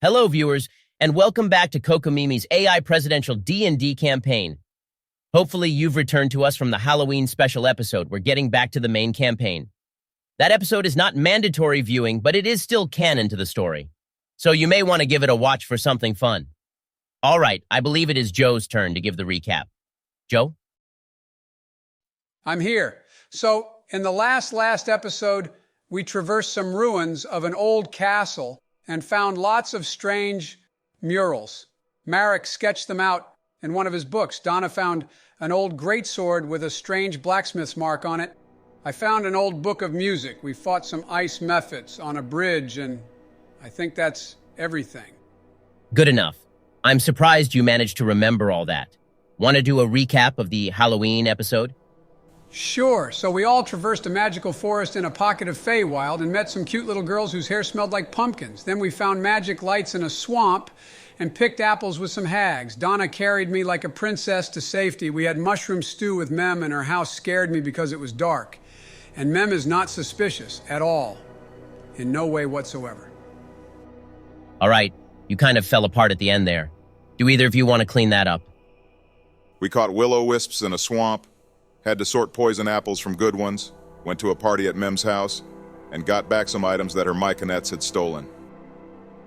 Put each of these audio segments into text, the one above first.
Hello, viewers, and welcome back to Cocomimi's AI presidential D&D campaign. Hopefully, you've returned to us from the Halloween special episode. We're getting back to the main campaign. That episode is not mandatory viewing, but it is still canon to the story. So you may want to give it a watch for something fun. All right, I believe it is Joe's turn to give the recap. Joe? I'm here. So, in the last episode, we traversed some ruins of an old castle and found lots of strange murals. Marrack sketched them out in one of his books. Donna found an old greatsword with a strange blacksmith's mark on it. I found an old book of music. We fought some ice methods on a bridge, and I think that's everything. Good enough. I'm surprised you managed to remember all that. Want to do a recap of the Halloween episode? Sure. So we all traversed a magical forest in a pocket of Feywild and met some cute little girls whose hair smelled like pumpkins. Then we found magic lights in a swamp and picked apples with some hags. Donna carried me like a princess to safety. We had mushroom stew with Mem, and her house scared me because it was dark. And Mem is not suspicious at all. In no way whatsoever. All right, you kind of fell apart at the end there. Do either of you want to clean that up? We caught will-o-wisps in a swamp, had to sort poison apples from good ones, went to a party at Mem's house, and got back some items that her Myconets had stolen.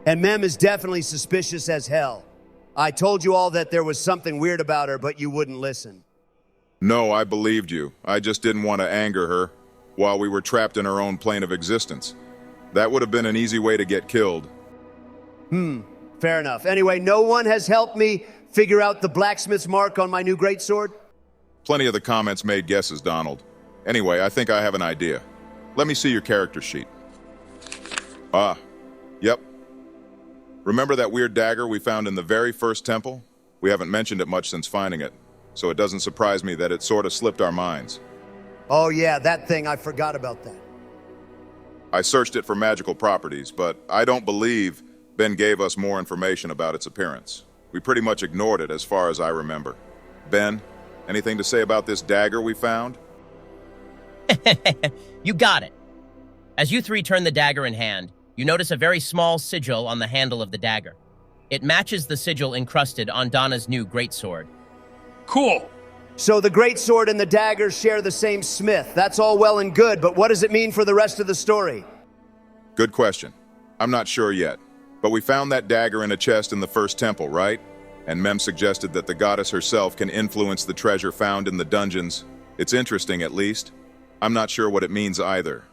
And Mem is definitely suspicious as hell. I told you all that there was something weird about her, but you wouldn't listen. No, I believed you. I just didn't want to anger her while we were trapped in her own plane of existence. That would have been an easy way to get killed. Fair enough. Anyway, no one has helped me figure out the blacksmith's mark on my new greatsword? Plenty of the comments made guesses, Donald. Anyway, I think I have an idea. Let me see your character sheet. Yep. Remember that weird dagger we found in the very first temple? We haven't mentioned it much since finding it, so it doesn't surprise me that it sort of slipped our minds. Oh yeah, that thing, I forgot about that. I searched it for magical properties, but I don't believe Ben gave us more information about its appearance. We pretty much ignored it as far as I remember. Ben, anything to say about this dagger we found? You got it. As you three turn the dagger in hand, you notice a very small sigil on the handle of the dagger. It matches the sigil encrusted on Donna's new greatsword. Cool. So the greatsword and the dagger share the same smith. That's all well and good, but what does it mean for the rest of the story? Good question. I'm not sure yet, but we found that dagger in a chest in the first temple, right? And Mem suggested that the goddess herself can influence the treasure found in the dungeons. It's interesting, at least. I'm not sure what it means either.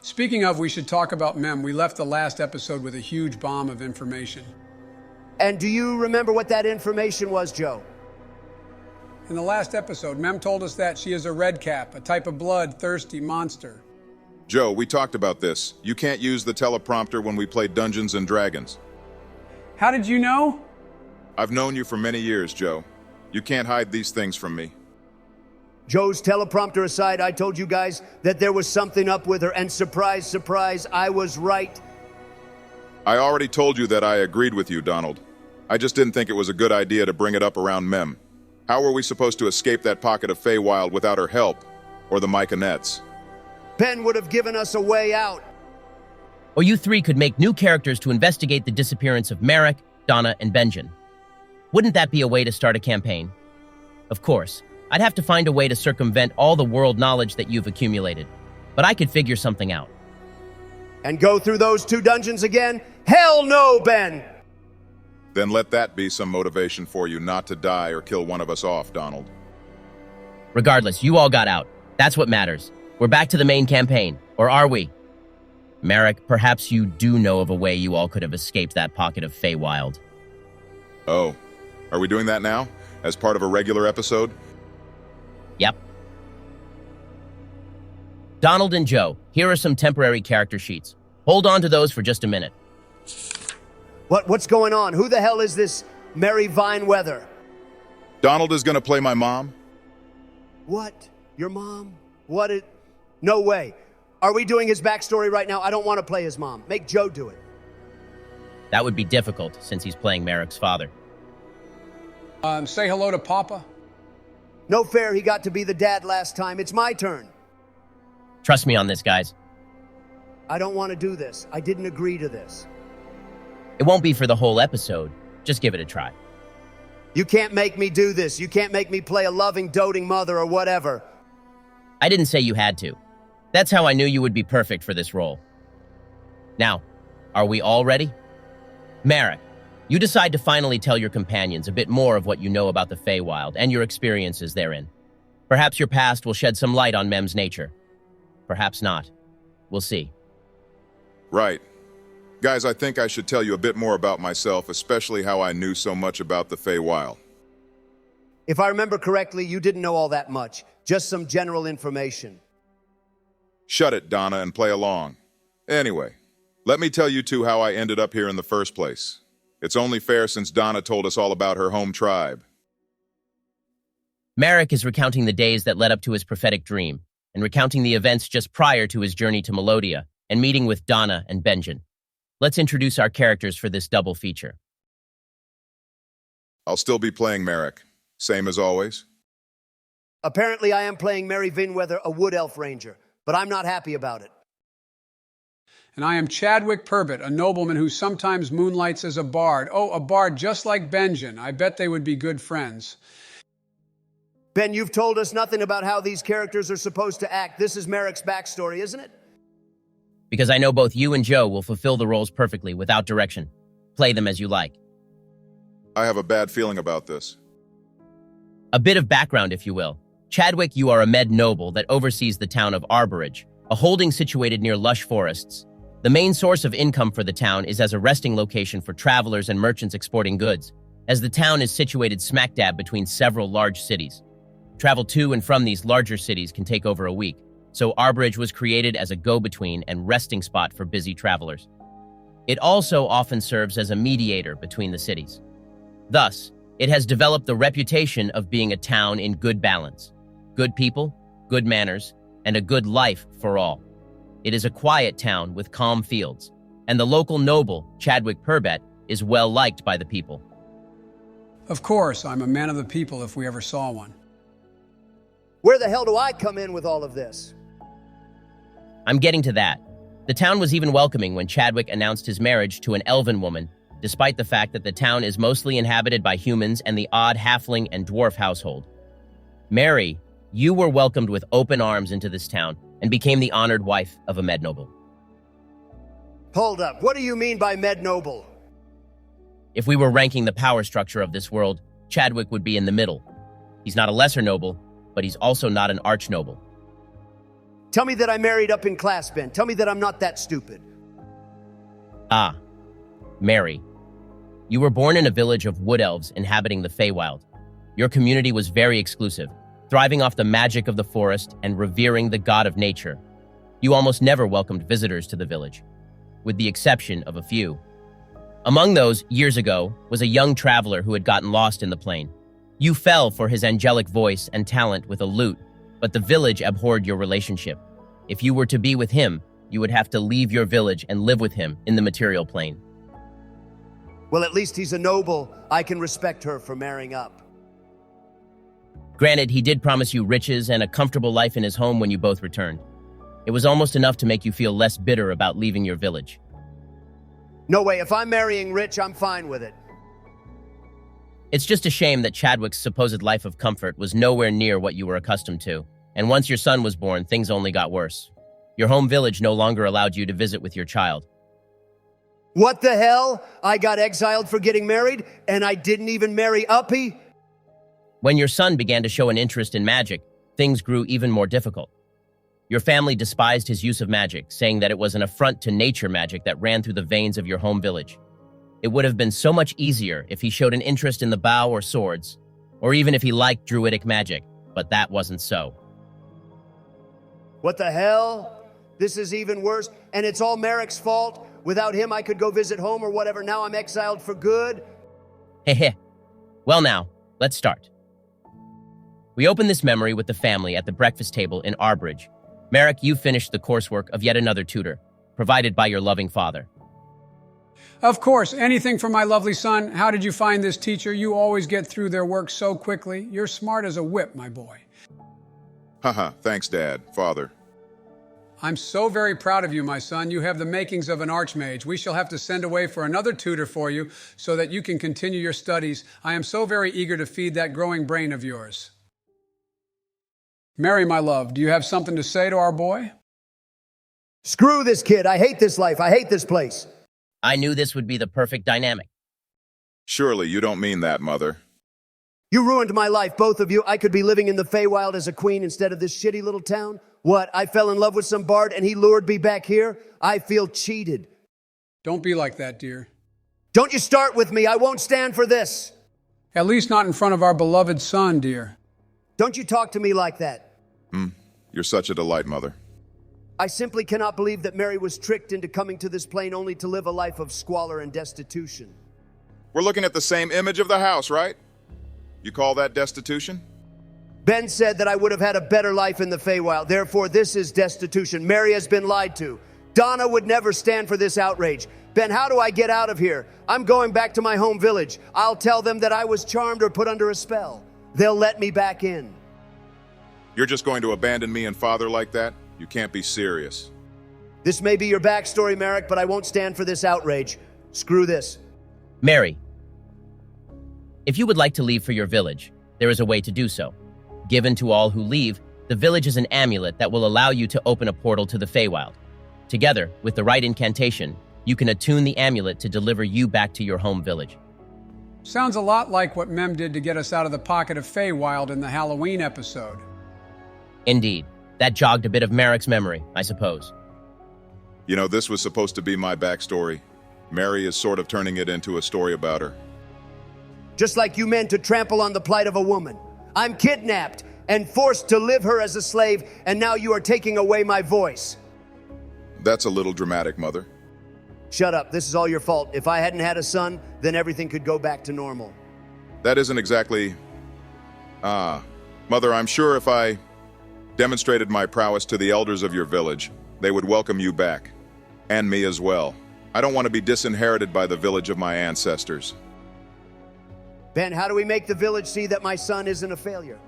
Speaking of, we should talk about Mem. We left the last episode with a huge bomb of information. And do you remember what that information was, Joe? In the last episode, Mem told us that she is a redcap, a type of blood-thirsty monster. Joe, we talked about this. You can't use the teleprompter when we play Dungeons and Dragons. How did you know? I've known you for many years, Joe. You can't hide these things from me. Joe's teleprompter aside, I told you guys that there was something up with her, and surprise, surprise, I was right. I already told you that I agreed with you, Donald. I just didn't think it was a good idea to bring it up around Mem. How were we supposed to escape that pocket of Feywild without her help? Or the Myconets? Ben would have given us a way out. Or you three could make new characters to investigate the disappearance of Merrick, Donna, and Benjamin. Wouldn't that be a way to start a campaign? Of course, I'd have to find a way to circumvent all the world knowledge that you've accumulated, but I could figure something out. And go through those 2 dungeons again? Hell no, Ben! Then let that be some motivation for you not to die or kill one of us off, Donald. Regardless, you all got out. That's what matters. We're back to the main campaign, or are we? Merrick, perhaps you do know of a way you all could have escaped that pocket of Feywild. Oh, are we doing that now? As part of a regular episode? Yep. Donald and Joe, here are some temporary character sheets. Hold on to those for just a minute. What's going on? Who the hell is this Mary Vineweather? Donald is gonna play my mom? What? Your mom? No way. Are we doing his backstory right now? I don't want to play his mom. Make Joe do it. That would be difficult, since he's playing Merrick's father. Say hello to Papa. No fair, he got to be the dad last time. It's my turn. Trust me on this, guys. I don't want to do this. I didn't agree to this. It won't be for the whole episode. Just give it a try. You can't make me do this. You can't make me play a loving, doting mother or whatever. I didn't say you had to. That's how I knew you would be perfect for this role. Now, are we all ready? Marrack, you decide to finally tell your companions a bit more of what you know about the Feywild and your experiences therein. Perhaps your past will shed some light on Mem's nature. Perhaps not. We'll see. Right. Guys, I think I should tell you a bit more about myself, especially how I knew so much about the Feywild. If I remember correctly, you didn't know all that much. Just some general information. Shut it, Donna, and play along. Anyway, let me tell you two how I ended up here in the first place. It's only fair since Donna told us all about her home tribe. Merrick is recounting the days that led up to his prophetic dream, and recounting the events just prior to his journey to Melodia and meeting with Donna and Benjamin. Let's introduce our characters for this double feature. I'll still be playing Merrick. Same as always. Apparently, I am playing Mary Vinweather, a wood elf ranger, but I'm not happy about it. And I am Chadwick Purbett, a nobleman who sometimes moonlights as a bard. Oh, a bard just like Benjamin. I bet they would be good friends. Ben, you've told us nothing about how these characters are supposed to act. This is Merrick's backstory, isn't it? Because I know both you and Joe will fulfill the roles perfectly without direction. Play them as you like. I have a bad feeling about this. A bit of background, if you will. Chadwick, you are a med noble that oversees the town of Arborage, a holding situated near lush forests. The main source of income for the town is as a resting location for travelers and merchants exporting goods, as the town is situated smack dab between several large cities. Travel to and from these larger cities can take over a week, so Arborage was created as a go-between and resting spot for busy travelers. It also often serves as a mediator between the cities. Thus, it has developed the reputation of being a town in good balance, good people, good manners, and a good life for all. It is a quiet town with calm fields, and the local noble, Chadwick Purbett, is well liked by the people. Of course, I'm a man of the people if we ever saw one. Where the hell do I come in with all of this? I'm getting to that. The town was even welcoming when Chadwick announced his marriage to an elven woman, despite the fact that the town is mostly inhabited by humans and the odd halfling and dwarf household. Mary, you were welcomed with open arms into this town and became the honored wife of a med noble. Hold up, what do you mean by med noble? If we were ranking the power structure of this world, Chadwick would be in the middle. He's not a lesser noble, but he's also not an arch noble. Tell me that I married up in class, Ben. Tell me that I'm not that stupid. Ah, Mary. You were born in a village of wood elves inhabiting the Feywild. Your community was very exclusive, thriving off the magic of the forest and revering the god of nature. You almost never welcomed visitors to the village, with the exception of a few. Among those, years ago, was a young traveler who had gotten lost in the plain. You fell for his angelic voice and talent with a lute, but the village abhorred your relationship. If you were to be with him, you would have to leave your village and live with him in the material plane. Well, at least he's a noble. I can respect her for marrying up. Granted, he did promise you riches and a comfortable life in his home when you both returned. It was almost enough to make you feel less bitter about leaving your village. No way, if I'm marrying rich, I'm fine with it. It's just a shame that Chadwick's supposed life of comfort was nowhere near what you were accustomed to, and once your son was born, things only got worse. Your home village no longer allowed you to visit with your child. What the hell? I got exiled for getting married, and I didn't even marry Uppy? When your son began to show an interest in magic, things grew even more difficult. Your family despised his use of magic, saying that it was an affront to nature magic that ran through the veins of your home village. It would have been so much easier if he showed an interest in the bow or swords, or even if he liked druidic magic, but that wasn't so. What the hell? This is even worse, and it's all Merrick's fault? Without him, I could go visit home or whatever. Now I'm exiled for good? Heh. Well now, let's start. We open this memory with the family at the breakfast table in Arborage. Merrick, you finished the coursework of yet another tutor, provided by your loving father. Of course, anything for my lovely son. How did you find this teacher? You always get through their work so quickly. You're smart as a whip, my boy. Haha, thanks, Dad, Father. I'm so very proud of you, my son. You have the makings of an archmage. We shall have to send away for another tutor for you so that you can continue your studies. I am so very eager to feed that growing brain of yours. Mary, my love, do you have something to say to our boy? Screw this kid. I hate this life. I hate this place. I knew this would be the perfect dynamic. Surely you don't mean that, Mother. You ruined my life, both of you. I could be living in the Feywild as a queen instead of this shitty little town. What, I fell in love with some bard and he lured me back here? I feel cheated. Don't be like that, dear. Don't you start with me. I won't stand for this. At least not in front of our beloved son, dear. Don't you talk to me like that. You're such a delight, Mother. I simply cannot believe that Mary was tricked into coming to this plane only to live a life of squalor and destitution. We're looking at the same image of the house, right? You call that destitution? Ben said that I would have had a better life in the Feywild. Therefore, this is destitution. Mary has been lied to. Donna would never stand for this outrage. Ben, how do I get out of here? I'm going back to my home village. I'll tell them that I was charmed or put under a spell. They'll let me back in. You're just going to abandon me and Father like that? You can't be serious. This may be your backstory, Merrick, but I won't stand for this outrage. Screw this. Mary, if you would like to leave for your village, there is a way to do so. Given to all who leave, the village is an amulet that will allow you to open a portal to the Feywild. Together, with the right incantation, you can attune the amulet to deliver you back to your home village. Sounds a lot like what Mem did to get us out of the pocket of Feywild in the Halloween episode. Indeed, that jogged a bit of Merrick's memory, I suppose. You know, this was supposed to be my backstory. Mary is sort of turning it into a story about her. Just like you meant to trample on the plight of a woman. I'm kidnapped and forced to live her as a slave, and now you are taking away my voice. That's a little dramatic, Mother. Shut up. This is all your fault. If I hadn't had a son, then everything could go back to normal. That isn't exactly... Mother, I'm sure if I demonstrated my prowess to the elders of your village, they would welcome you back. And me as well. I don't want to be disinherited by the village of my ancestors. Ben, how do we make the village see that my son isn't a failure?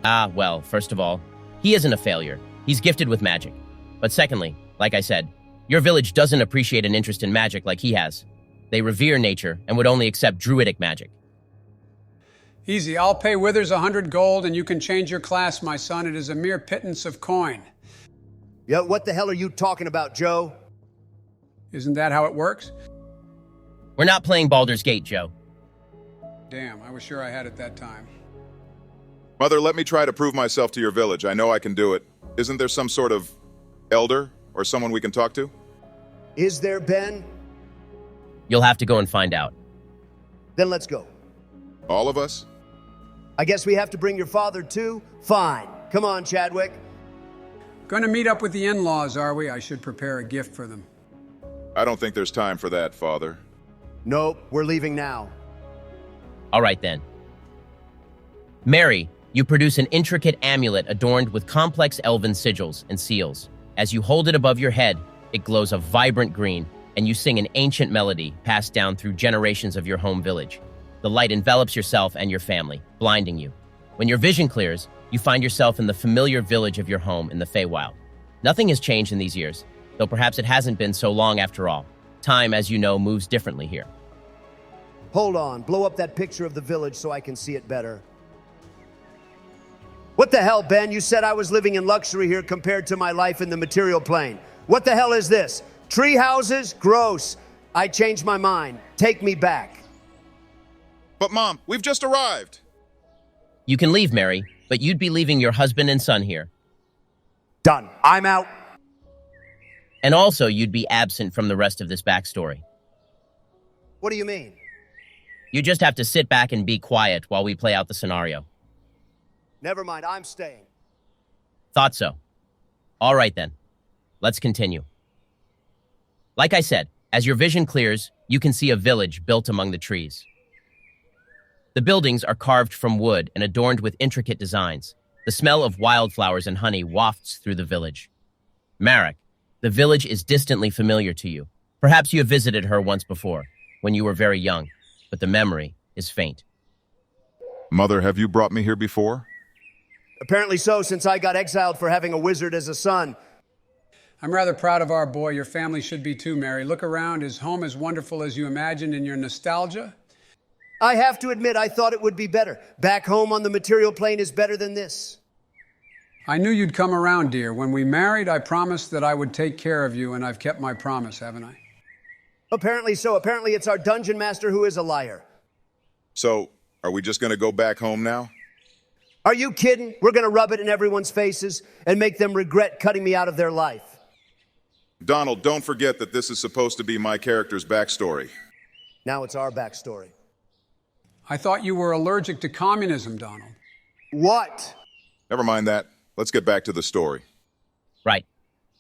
Well, first of all, he isn't a failure. He's gifted with magic. But secondly, like I said, your village doesn't appreciate an interest in magic like he has. They revere nature and would only accept druidic magic. Easy, I'll pay Withers 100 gold and you can change your class, my son. It is a mere pittance of coin. Yeah, what the hell are you talking about, Joe? Isn't that how it works? We're not playing Baldur's Gate, Joe. Damn, I was sure I had it that time. Mother, let me try to prove myself to your village. I know I can do it. Isn't there some sort of elder or someone we can talk to? Is there, Ben? You'll have to go and find out. Then let's go. All of us? I guess we have to bring your father too? Fine. Come on, Chadwick. Going to meet up with the in-laws, are we? I should prepare a gift for them. I don't think there's time for that, Father. Nope, we're leaving now. All right, then. Mary, you produce an intricate amulet adorned with complex elven sigils and seals. As you hold it above your head, it glows a vibrant green, and you sing an ancient melody passed down through generations of your home village. The light envelops yourself and your family, blinding you. When your vision clears, you find yourself in the familiar village of your home in the Feywild. Nothing has changed in these years, though perhaps it hasn't been so long after all. Time, as you know, moves differently here. Hold on, blow up that picture of the village so I can see it better. What the hell, Ben? You said I was living in luxury here compared to my life in the material plane. What the hell is this? Tree houses? Gross. I changed my mind. Take me back. But Mom, we've just arrived. You can leave, Mary, but you'd be leaving your husband and son here. Done. I'm out. And also, you'd be absent from the rest of this backstory. What do you mean? You just have to sit back and be quiet while we play out the scenario. Never mind, I'm staying. Thought so. All right, then. Let's continue. Like I said, as your vision clears, you can see a village built among the trees. The buildings are carved from wood and adorned with intricate designs. The smell of wildflowers and honey wafts through the village. Marrack, the village is distantly familiar to you. Perhaps you have visited her once before, when you were very young, but the memory is faint. Mother, have you brought me here before? Apparently so, since I got exiled for having a wizard as a son. I'm rather proud of our boy. Your family should be too, Mary. Look around. Is home as wonderful as you imagined in your nostalgia? I have to admit, I thought it would be better. Back home on the material plane is better than this. I knew you'd come around, dear. When we married, I promised that I would take care of you, and I've kept my promise, haven't I? Apparently so. Apparently it's our dungeon master who is a liar. So, are we just going to go back home now? Are you kidding? We're going to rub it in everyone's faces and make them regret cutting me out of their life. Donald, don't forget that this is supposed to be my character's backstory. Now it's our backstory. I thought you were allergic to communism, Donald. What? Never mind that. Let's get back to the story. Right.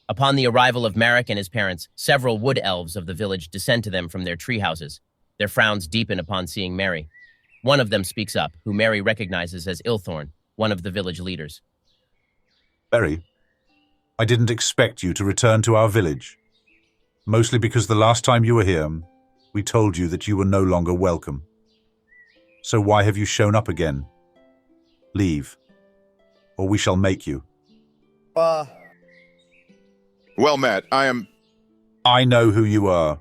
Upon the arrival of Marrack and his parents, several wood elves of the village descend to them from their tree houses. Their frowns deepen upon seeing Mary. One of them speaks up, who Mary recognizes as Ilthorn, one of the village leaders. Mary, I didn't expect you to return to our village. Mostly because the last time you were here, we told you that you were no longer welcome. So why have you shown up again? Leave, or we shall make you. Well, Matt, I know who you are.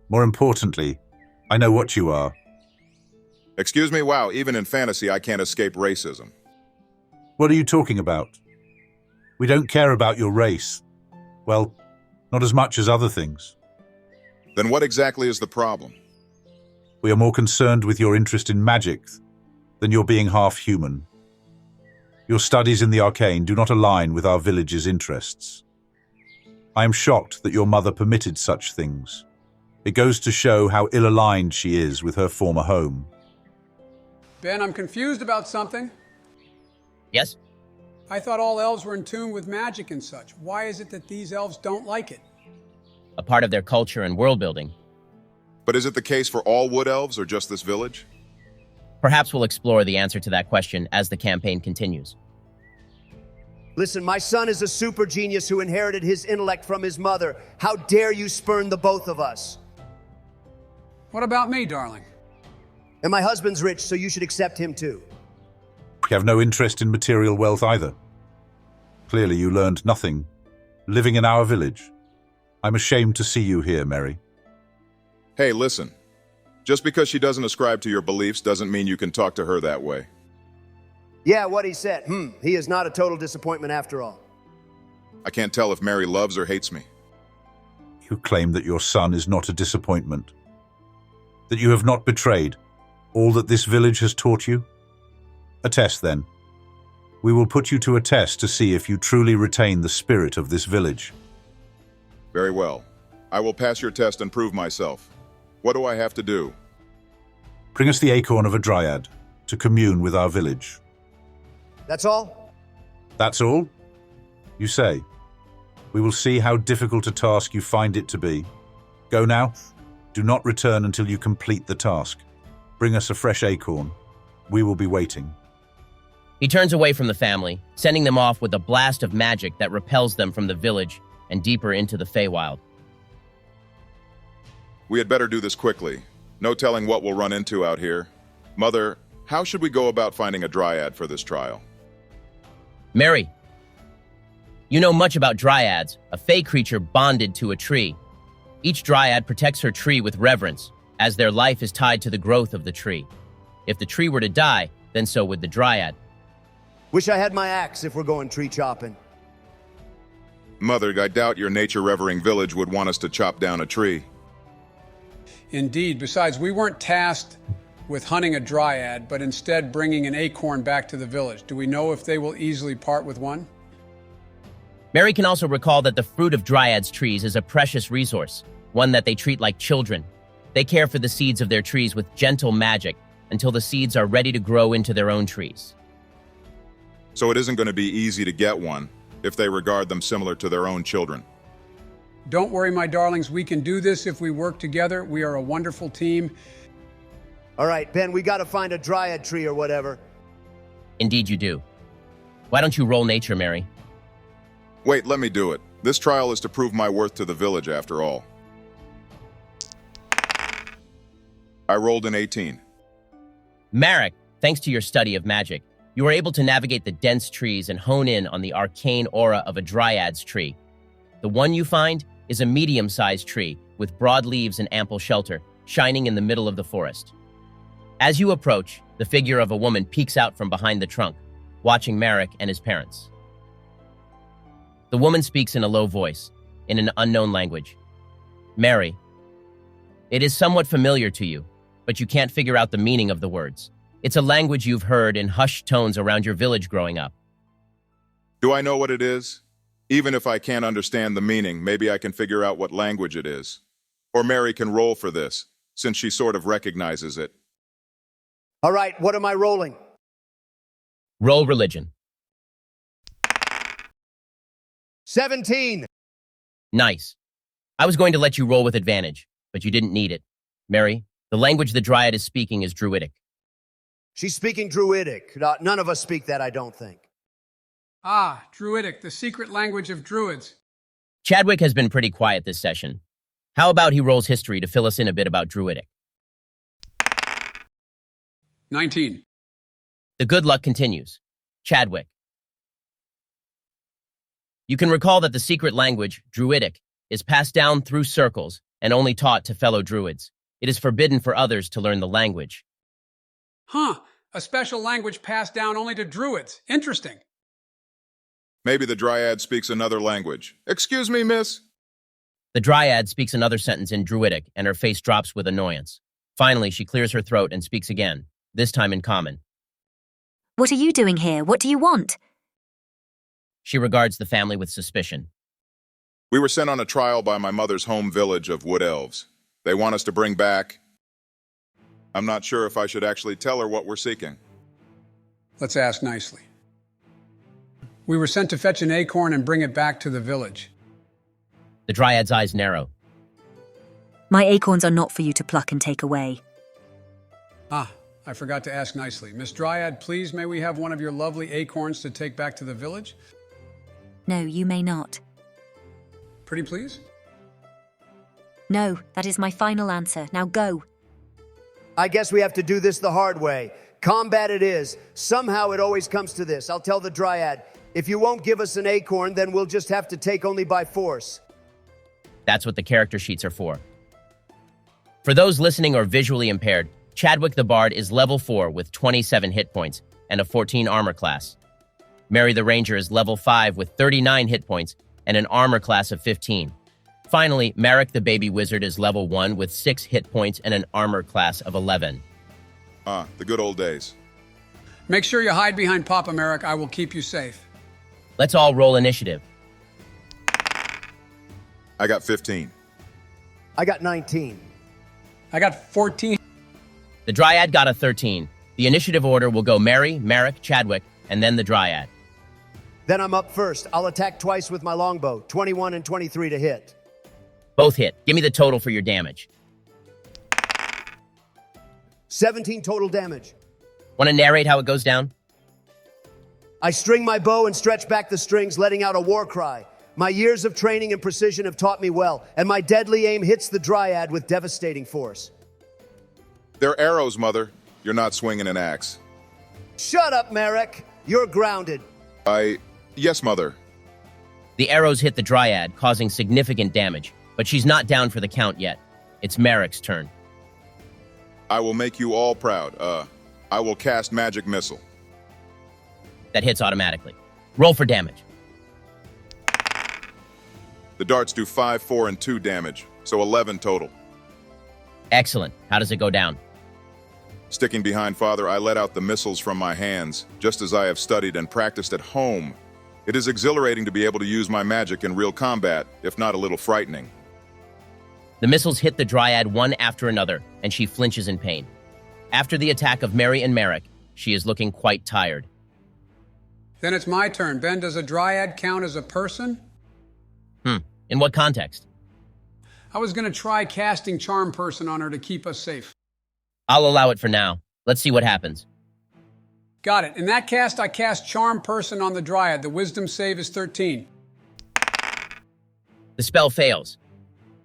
More importantly, I know what you are. Excuse me? Wow, even in fantasy, I can't escape racism. What are you talking about? We don't care about your race. Well, not as much as other things. Then what exactly is the problem? We are more concerned with your interest in magic than your being half human. Your studies in the arcane do not align with our village's interests. I am shocked that your mother permitted such things. It goes to show how ill-aligned she is with her former home. Ben, I'm confused about something. Yes? I thought all elves were in tune with magic and such. Why is it that these elves don't like it? A part of their culture and world building. But is it the case for all wood elves or just this village? Perhaps we'll explore the answer to that question as the campaign continues. Listen, my son is a super genius who inherited his intellect from his mother. How dare you spurn the both of us? What about me, darling? And my husband's rich, so you should accept him too. We have no interest in material wealth either. Clearly you learned nothing, living in our village. I'm ashamed to see you here, Mary. Hey, listen. Just because she doesn't ascribe to your beliefs doesn't mean you can talk to her that way. Yeah, what he said. He is not a total disappointment after all. I can't tell if Mary loves or hates me. You claim that your son is not a disappointment. That you have not betrayed all that this village has taught you? A test, then. We will put you to a test to see if you truly retain the spirit of this village. Very well. I will pass your test and prove myself. What do I have to do? Bring us the acorn of a dryad to commune with our village. That's all? That's all? You say. We will see how difficult a task you find it to be. Go now. Do not return until you complete the task. Bring us a fresh acorn. We will be waiting. He turns away from the family, sending them off with a blast of magic that repels them from the village and deeper into the Feywild. We had better do this quickly. No telling what we'll run into out here. Mother, how should we go about finding a dryad for this trial? Mary, you know much about dryads, a fey creature bonded to a tree. Each dryad protects her tree with reverence, as their life is tied to the growth of the tree. If the tree were to die, then so would the dryad. Wish I had my axe if we're going tree chopping. Mother, I doubt your nature-revering village would want us to chop down a tree. Indeed. Besides, we weren't tasked with hunting a dryad, but instead bringing an acorn back to the village. Do we know if they will easily part with one? Mary can also recall that the fruit of dryads' trees is a precious resource, one that they treat like children. They care for the seeds of their trees with gentle magic until the seeds are ready to grow into their own trees. So it isn't going to be easy to get one if they regard them similar to their own children. Don't worry, my darlings. We can do this if we work together. We are a wonderful team. All right, Ben, we got to find a dryad tree or whatever. Indeed you do. Why don't you roll nature, Mary? Wait, let me do it. This trial is to prove my worth to the village, after all. I rolled an 18. Marrack, thanks to your study of magic, you are able to navigate the dense trees and hone in on the arcane aura of a dryad's tree. The one you find is a medium-sized tree with broad leaves and ample shelter, shining in the middle of the forest. As you approach, the figure of a woman peeks out from behind the trunk, watching Merrick and his parents. The woman speaks in a low voice, in an unknown language. Mary. It is somewhat familiar to you, but you can't figure out the meaning of the words. It's a language you've heard in hushed tones around your village growing up. Do I know what it is? Even if I can't understand the meaning, maybe I can figure out what language it is. Or Mary can roll for this, since she sort of recognizes it. All right, what am I rolling? Roll religion. 17. Nice. I was going to let you roll with advantage, but you didn't need it. Mary, the language the dryad is speaking is Druidic. She's speaking Druidic. None of us speak that, I don't think. Ah, Druidic, the secret language of Druids. Chadwick has been pretty quiet this session. How about he rolls history to fill us in a bit about Druidic? 19. The good luck continues. Chadwick. You can recall that the secret language, Druidic, is passed down through circles and only taught to fellow Druids. It is forbidden for others to learn the language. Huh, a special language passed down only to Druids. Interesting. Maybe the dryad speaks another language. Excuse me, miss? The dryad speaks another sentence in Druidic, and her face drops with annoyance. Finally, she clears her throat and speaks again, this time in Common. What are you doing here? What do you want? She regards the family with suspicion. We were sent on a trial by my mother's home village of Wood Elves. They want us to bring back... I'm not sure if I should actually tell her what we're seeking. Let's ask nicely. We were sent to fetch an acorn and bring it back to the village. The dryad's eyes narrow. My acorns are not for you to pluck and take away. Ah, I forgot to ask nicely. Miss Dryad, please, may we have one of your lovely acorns to take back to the village? No, you may not. Pretty please? No, that is my final answer. Now go. I guess we have to do this the hard way. Combat it is. Somehow it always comes to this. I'll tell the dryad, if you won't give us an acorn, then we'll just have to take only by force. That's what the character sheets are for. For those listening or visually impaired, Chadwick the Bard is level 4 with 27 hit points and a 14 armor class. Mary the Ranger is level 5 with 39 hit points and an armor class of 15. Finally, Merrick the Baby Wizard is level 1 with 6 hit points and an armor class of 11. Ah, the good old days. Make sure you hide behind Papa Merrick. I will keep you safe. Let's all roll initiative. I got 15. I got 19. I got 14. The Dryad got a 13. The initiative order will go Mary, Merrick, Chadwick, and then the Dryad. Then I'm up first. I'll attack twice with my longbow. 21 and 23 to hit. Both hit. Give me the total for your damage. 17 total damage. Want to narrate how it goes down? I string my bow and stretch back the strings, letting out a war cry. My years of training and precision have taught me well, and my deadly aim hits the Dryad with devastating force. They're arrows, Mother. You're not swinging an axe. Shut up, Merrick. You're grounded. Yes, Mother. The arrows hit the Dryad, causing significant damage, but she's not down for the count yet. It's Merrick's turn. I will make you all proud. I will cast Magic Missile. That hits automatically. Roll for damage. The darts do 5, 4, and 2 damage, so 11 total. Excellent. How does it go down? Sticking behind Father, I let out the missiles from my hands, just as I have studied and practiced at home. It is exhilarating to be able to use my magic in real combat, if not a little frightening. The missiles hit the Dryad one after another, and she flinches in pain. After the attack of Mary and Merrick, she is looking quite tired. Then it's my turn. Ben, does a Dryad count as a person? In what context? I was going to try casting Charm Person on her to keep us safe. I'll allow it for now. Let's see what happens. Got it. In that cast, I cast Charm Person on the Dryad. The Wisdom save is 13. The spell fails.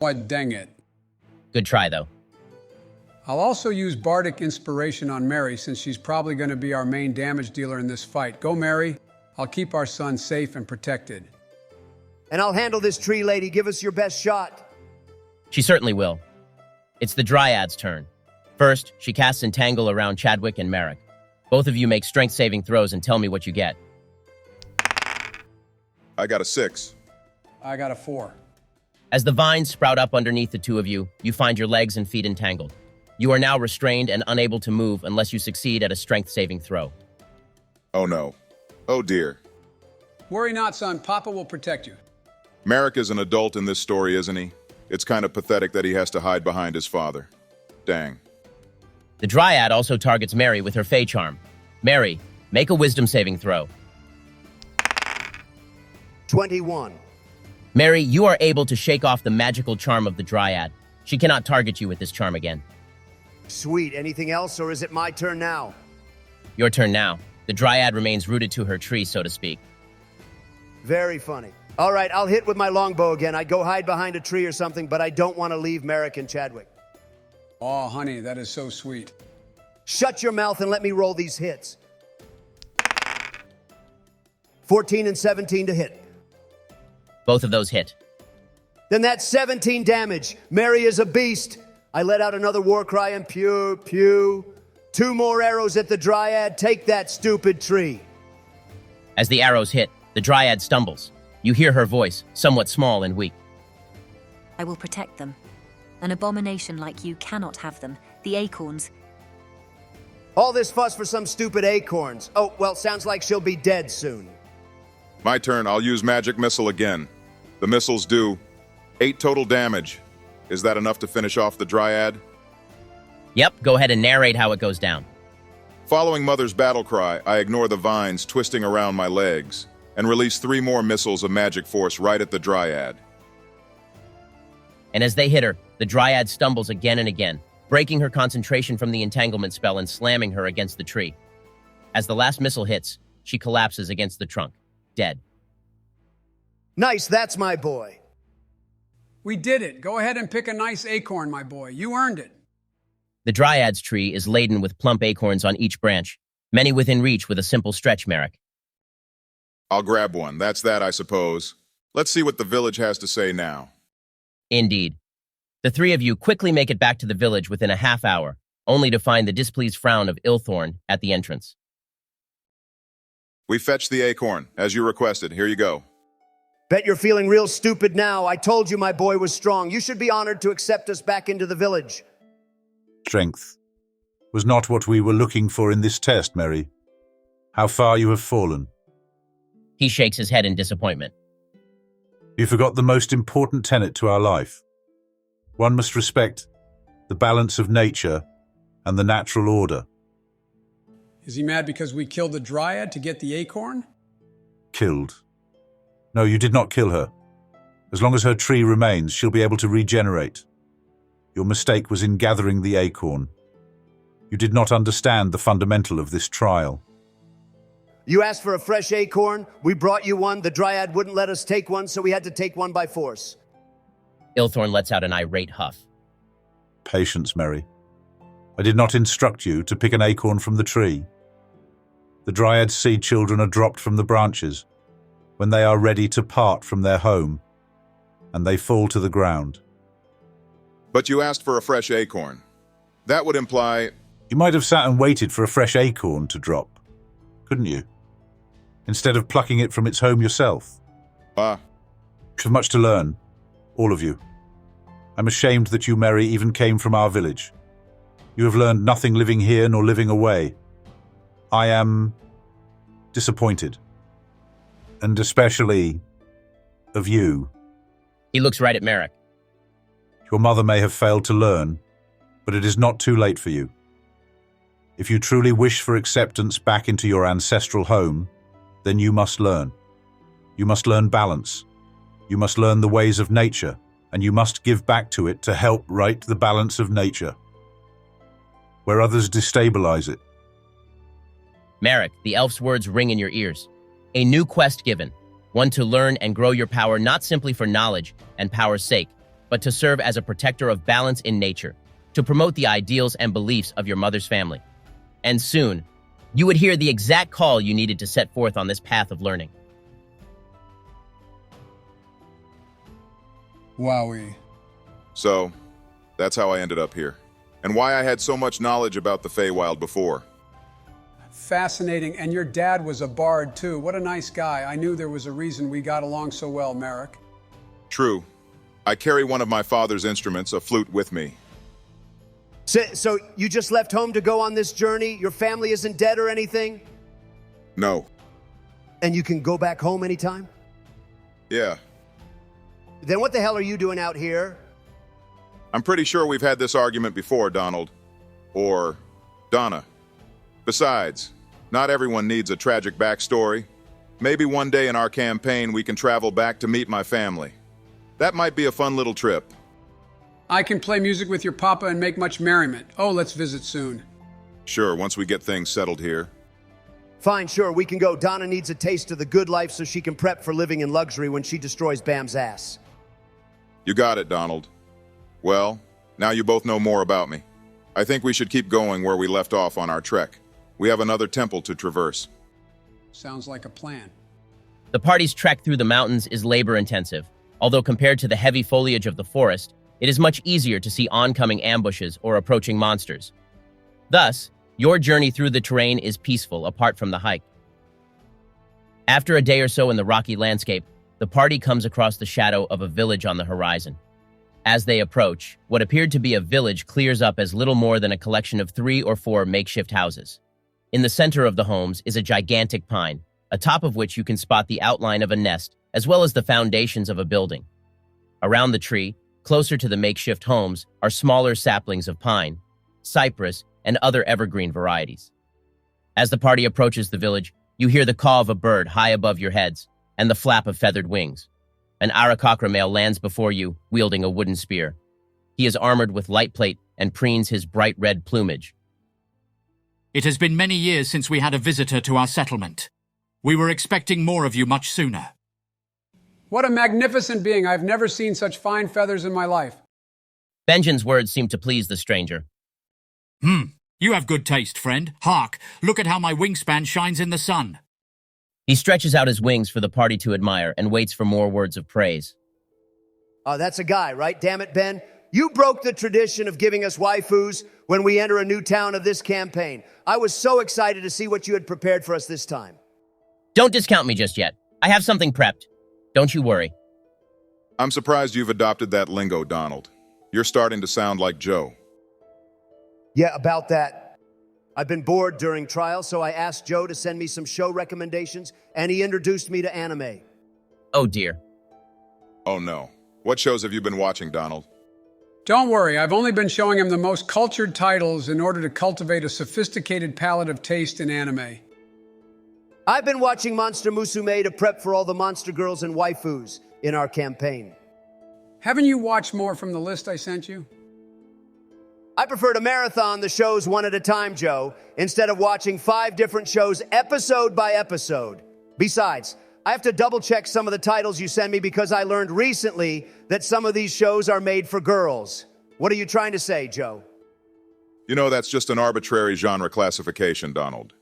What, dang it. Good try, though. I'll also use Bardic Inspiration on Mary, since she's probably going to be our main damage dealer in this fight. Go, Mary. I'll keep our son safe and protected. And I'll handle this tree lady. Give us your best shot. She certainly will. It's the dryad's turn. First, she casts Entangle around Chadwick and Merrick. Both of you make strength saving throws and tell me what you get. I got a 6. I got a 4. As the vines sprout up underneath the two of you, you find your legs and feet entangled. You are now restrained and unable to move unless you succeed at a strength saving throw. Oh no. Oh dear. Worry not, son. Papa will protect you. Merrick is an adult in this story, isn't he? It's kind of pathetic that he has to hide behind his father. Dang. The dryad also targets Mary with her Fey charm. Mary, make a wisdom saving throw. 21. Mary, you are able to shake off the magical charm of the dryad. She cannot target you with this charm again. Sweet. Anything else, or is it my turn now? Your turn now. The dryad remains rooted to her tree, so to speak. Very funny. All right, I'll hit with my longbow again. I'd go hide behind a tree or something, but I don't want to leave Merrick and Chadwick. Oh, honey, that is so sweet. Shut your mouth and let me roll these hits. 14 and 17 to hit. Both of those hit. Then that's 17 damage. Mary is a beast. I let out another war cry and pew, pew. 2 more arrows at the dryad. Take that stupid tree. As the arrows hit, the dryad stumbles. You hear her voice, somewhat small and weak. I will protect them. An abomination like you cannot have them. The acorns. All this fuss for some stupid acorns. Oh, well, sounds like she'll be dead soon. My turn. I'll use magic missile again. The missiles do 8 total damage. Is that enough to finish off the dryad? Yep, go ahead and narrate how it goes down. Following Mother's battle cry, I ignore the vines twisting around my legs and release 3 more missiles of magic force right at the dryad. And as they hit her, the dryad stumbles again and again, breaking her concentration from the entanglement spell and slamming her against the tree. As the last missile hits, she collapses against the trunk, dead. Nice, that's my boy. We did it. Go ahead and pick a nice acorn, my boy. You earned it. The dryad's tree is laden with plump acorns on each branch, many within reach with a simple stretch, Merrick. I'll grab one. That's that, I suppose. Let's see what the village has to say now. Indeed. The three of you quickly make it back to the village within a half hour, only to find the displeased frown of Ilthorn at the entrance. We fetched the acorn, as you requested. Here you go. Bet you're feeling real stupid now. I told you my boy was strong. You should be honored to accept us back into the village. Strength was not what we were looking for in this test, Mary. How far you have fallen. He shakes his head in disappointment. You forgot the most important tenet to our life. One must respect the balance of nature and the natural order. Is he mad because we killed the dryad to get the acorn? Killed. No, you did not kill her. As long as her tree remains, she'll be able to regenerate. Your mistake was in gathering the acorn. You did not understand the fundamental of this trial. You asked for a fresh acorn. We brought you one. The dryad wouldn't let us take one, so we had to take one by force. Ilthorn lets out an irate huff. Patience, Merry. I did not instruct you to pick an acorn from the tree. The dryad's seed children are dropped from the branches when they are ready to part from their home, and they fall to the ground. But you asked for a fresh acorn. That would imply... You might have sat and waited for a fresh acorn to drop, couldn't you? Instead of plucking it from its home yourself. Ah. You have much to learn, all of you. I'm ashamed that you, Merry, even came from our village. You have learned nothing living here nor living away. I am disappointed. And especially of you. He looks right at Merrick. Your mother may have failed to learn, but it is not too late for you. If you truly wish for acceptance back into your ancestral home, then you must learn. You must learn balance. You must learn the ways of nature, and you must give back to it to help right the balance of nature, where others destabilize it. Merrick, the elf's words ring in your ears. A new quest given, one to learn and grow your power not simply for knowledge and power's sake, but to serve as a protector of balance in nature, to promote the ideals and beliefs of your mother's family. And soon, you would hear the exact call you needed to set forth on this path of learning. Wowie. So, that's how I ended up here. And why I had so much knowledge about the Feywild before. Fascinating. And your dad was a bard, too. What a nice guy. I knew there was a reason we got along so well, Merrick. True. I carry one of my father's instruments, a flute, with me. So you just left home to go on this journey? Your family isn't dead or anything? No. And you can go back home anytime? Yeah. Then what the hell are you doing out here? I'm pretty sure we've had this argument before, Donald. Or Donna. Besides, not everyone needs a tragic backstory. Maybe one day in our campaign we can travel back to meet my family. That might be a fun little trip. I can play music with your papa and make much merriment. Oh, let's visit soon. Sure, once we get things settled here. Fine, sure, we can go. Donna needs a taste of the good life so she can prep for living in luxury when she destroys Bam's ass. You got it, Donald. Well, now you both know more about me. I think we should keep going where we left off on our trek. We have another temple to traverse. Sounds like a plan. The party's trek through the mountains is labor-intensive, although compared to the heavy foliage of the forest, it is much easier to see oncoming ambushes or approaching monsters. Thus, your journey through the terrain is peaceful apart from the hike. After a day or so in the rocky landscape, the party comes across the shadow of a village on the horizon. As they approach, what appeared to be a village clears up as little more than a collection of 3 or 4 makeshift houses. In the center of the homes is a gigantic pine, atop of which you can spot the outline of a nest, as well as the foundations of a building. Around the tree, closer to the makeshift homes, are smaller saplings of pine, cypress, and other evergreen varieties. As the party approaches the village, you hear the caw of a bird high above your heads and the flap of feathered wings. An Aarakocra male lands before you, wielding a wooden spear. He is armored with light plate and preens his bright red plumage. It has been many years since we had a visitor to our settlement. We were expecting more of you much sooner. What a magnificent being. I've never seen such fine feathers in my life. Benjamin's words seemed to please the stranger. You have good taste, friend. Hark, look at how my wingspan shines in the sun. He stretches out his wings for the party to admire and waits for more words of praise. Oh, that's a guy, right? Damn it, Ben. You broke the tradition of giving us waifus when we enter a new town of this campaign. I was so excited to see what you had prepared for us this time. Don't discount me just yet. I have something prepped. Don't you worry. I'm surprised you've adopted that lingo, Donald. You're starting to sound like Joe. Yeah, about that. I've been bored during trial, so I asked Joe to send me some show recommendations, and he introduced me to anime. Oh dear. Oh no. What shows have you been watching, Donald? Don't worry, I've only been showing him the most cultured titles in order to cultivate a sophisticated palette of taste in anime. I've been watching Monster Musume to prep for all the monster girls and waifus in our campaign. Haven't you watched more from the list I sent you? I prefer to marathon the shows one at a time, Joe, instead of watching 5 different shows episode by episode. Besides, I have to double-check some of the titles you send me because I learned recently that some of these shows are made for girls. What are you trying to say, Joe? You know, that's just an arbitrary genre classification, Donald.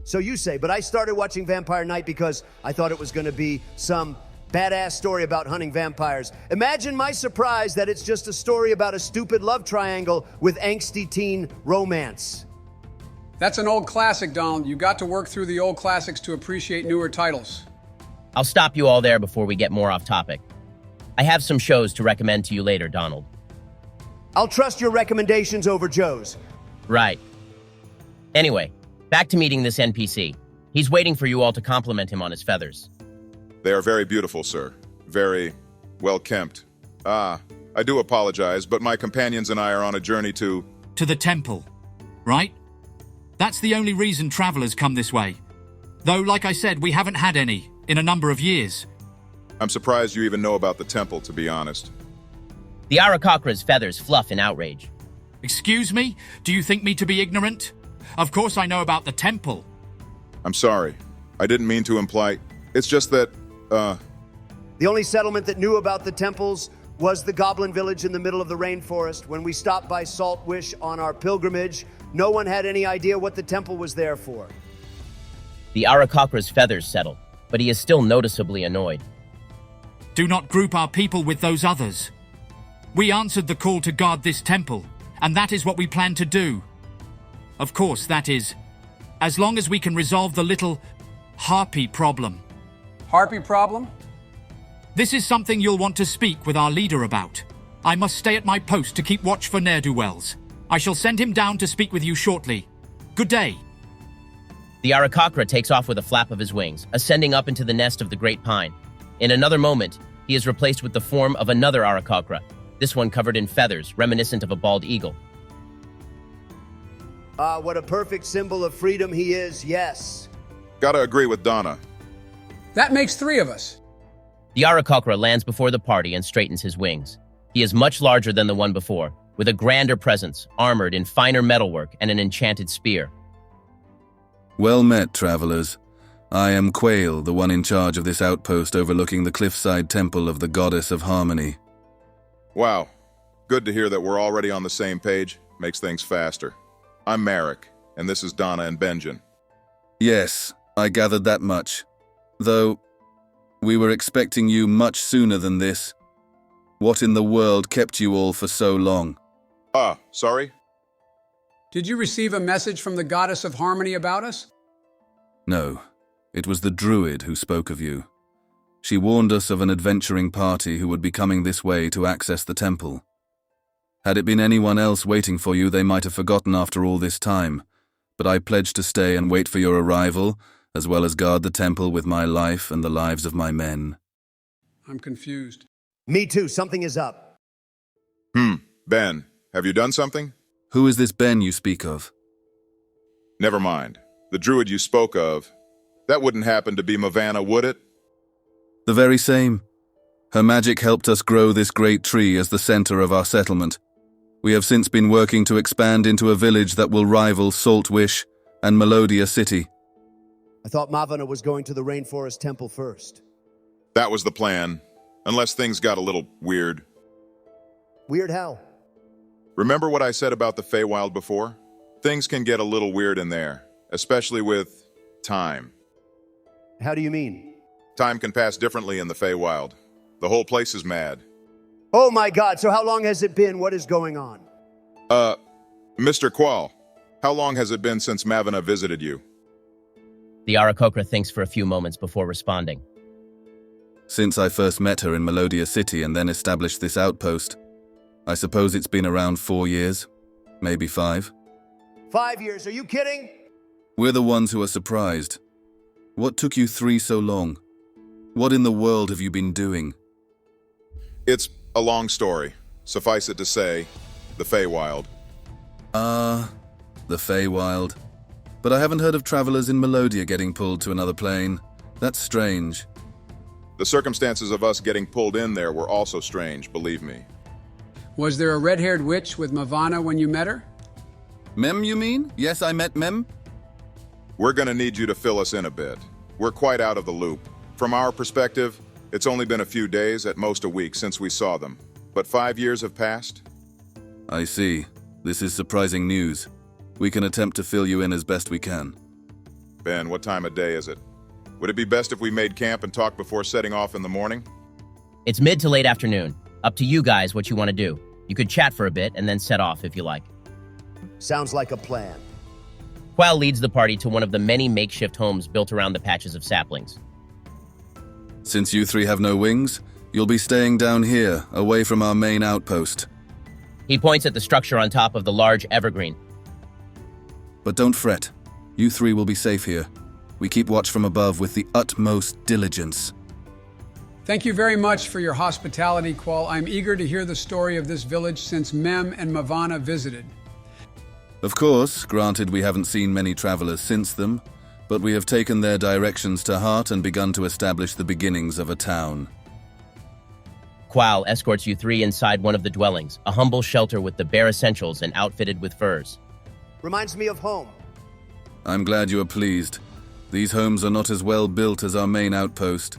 So you say, but I started watching Vampire Night because I thought it was going to be some badass story about hunting vampires. Imagine my surprise that it's just a story about a stupid love triangle with angsty teen romance. That's an old classic, Donald. You got to work through the old classics to appreciate newer titles. I'll stop you all there before we get more off topic. I have some shows to recommend to you later, Donald. I'll trust your recommendations over Joe's. Right. Anyway, back to meeting this NPC. He's waiting for you all to compliment him on his feathers. They are very beautiful, sir. Very well-kempt. I do apologize, but my companions and I are on a journey to To the temple, right? That's the only reason travelers come this way. Though, like I said, we haven't had any in a number of years. I'm surprised you even know about the temple, to be honest. The Aarakocra's feathers fluff in outrage. Excuse me? Do you think me to be ignorant? Of course I know about the temple. I'm sorry. I didn't mean to imply... It's just that, The only settlement that knew about the temples was the goblin village in the middle of the rainforest. When we stopped by Salt Wish on our pilgrimage, no one had any idea what the temple was there for. The Aarakocra's feathers settle, but he is still noticeably annoyed. Do not group our people with those others. We answered the call to guard this temple, and that is what we plan to do. Of course, that is, as long as we can resolve the little Harpy problem. Harpy problem? This is something you'll want to speak with our leader about. I must stay at my post to keep watch for ne'er-do-wells. I shall send him down to speak with you shortly. Good day. The Aarakocra takes off with a flap of his wings, ascending up into the nest of the great pine. In another moment, he is replaced with the form of another Aarakocra, this one covered in feathers, reminiscent of a bald eagle. Ah, what a perfect symbol of freedom he is, yes. Gotta agree with Donna. That makes 3 of us. The Aarakocra lands before the party and straightens his wings. He is much larger than the one before, with a grander presence, armored in finer metalwork and an enchanted spear. Well met, travelers. I am Quail, the one in charge of this outpost overlooking the cliffside temple of the goddess of harmony. Wow. Good to hear that we're already on the same page. Makes things faster. I'm Marrack, and this is Donna and Benjamin. Yes, I gathered that much. Though, we were expecting you much sooner than this. What in the world kept you all for so long? Sorry? Did you receive a message from the goddess of harmony about us? No, it was the druid who spoke of you. She warned us of an adventuring party who would be coming this way to access the temple. Had it been anyone else waiting for you, they might have forgotten after all this time, but I pledged to stay and wait for your arrival, as well as guard the temple with my life and the lives of my men. I'm confused. Me too, something is up. Ben, have you done something? Who is this Ben you speak of? Never mind. The druid you spoke of, that wouldn't happen to be Mavanna, would it? The very same. Her magic helped us grow this great tree as the center of our settlement. We have since been working to expand into a village that will rival Saltwish and Melodia City. I thought Mavanna was going to the Rainforest Temple first. That was the plan, unless things got a little weird. Weird how? Remember what I said about the Feywild before? Things can get a little weird in there, especially with time. How do you mean? Time can pass differently in the Feywild. The whole place is mad. Oh my God, so how long has it been? What is going on? Mr. Qual, how long has it been since Mavanna visited you? The Aarakocra thinks for a few moments before responding. Since I first met her in Melodia City and then established this outpost, I suppose it's been around 4 years, maybe 5. 5 years, are you kidding? We're the ones who are surprised. What took you 3 so long? What in the world have you been doing? It's a long story. Suffice it to say, the Feywild. The Feywild. But I haven't heard of travelers in Melodia getting pulled to another plane. That's strange. The circumstances of us getting pulled in there were also strange, believe me. Was there a red-haired witch with Mavanna when you met her? Mem, you mean? Yes, I met Mem. We're gonna need you to fill us in a bit. We're quite out of the loop. From our perspective, it's only been a few days, at most a week, since we saw them. But 5 years have passed? I see. This is surprising news. We can attempt to fill you in as best we can. Ben, what time of day is it? Would it be best if we made camp and talked before setting off in the morning? It's mid to late afternoon. Up to you guys what you want to do. You could chat for a bit and then set off if you like. Sounds like a plan. Qual leads the party to one of the many makeshift homes built around the patches of saplings. Since you 3 have no wings, you'll be staying down here, away from our main outpost. He points at the structure on top of the large evergreen. But don't fret. You 3 will be safe here. We keep watch from above with the utmost diligence. Thank you very much for your hospitality, Qual. I'm eager to hear the story of this village since Mem and Mavanna visited. Of course, granted we haven't seen many travelers since them, but we have taken their directions to heart and begun to establish the beginnings of a town. Qual escorts you 3 inside one of the dwellings, a humble shelter with the bare essentials and outfitted with furs. Reminds me of home. I'm glad you are pleased. These homes are not as well built as our main outpost.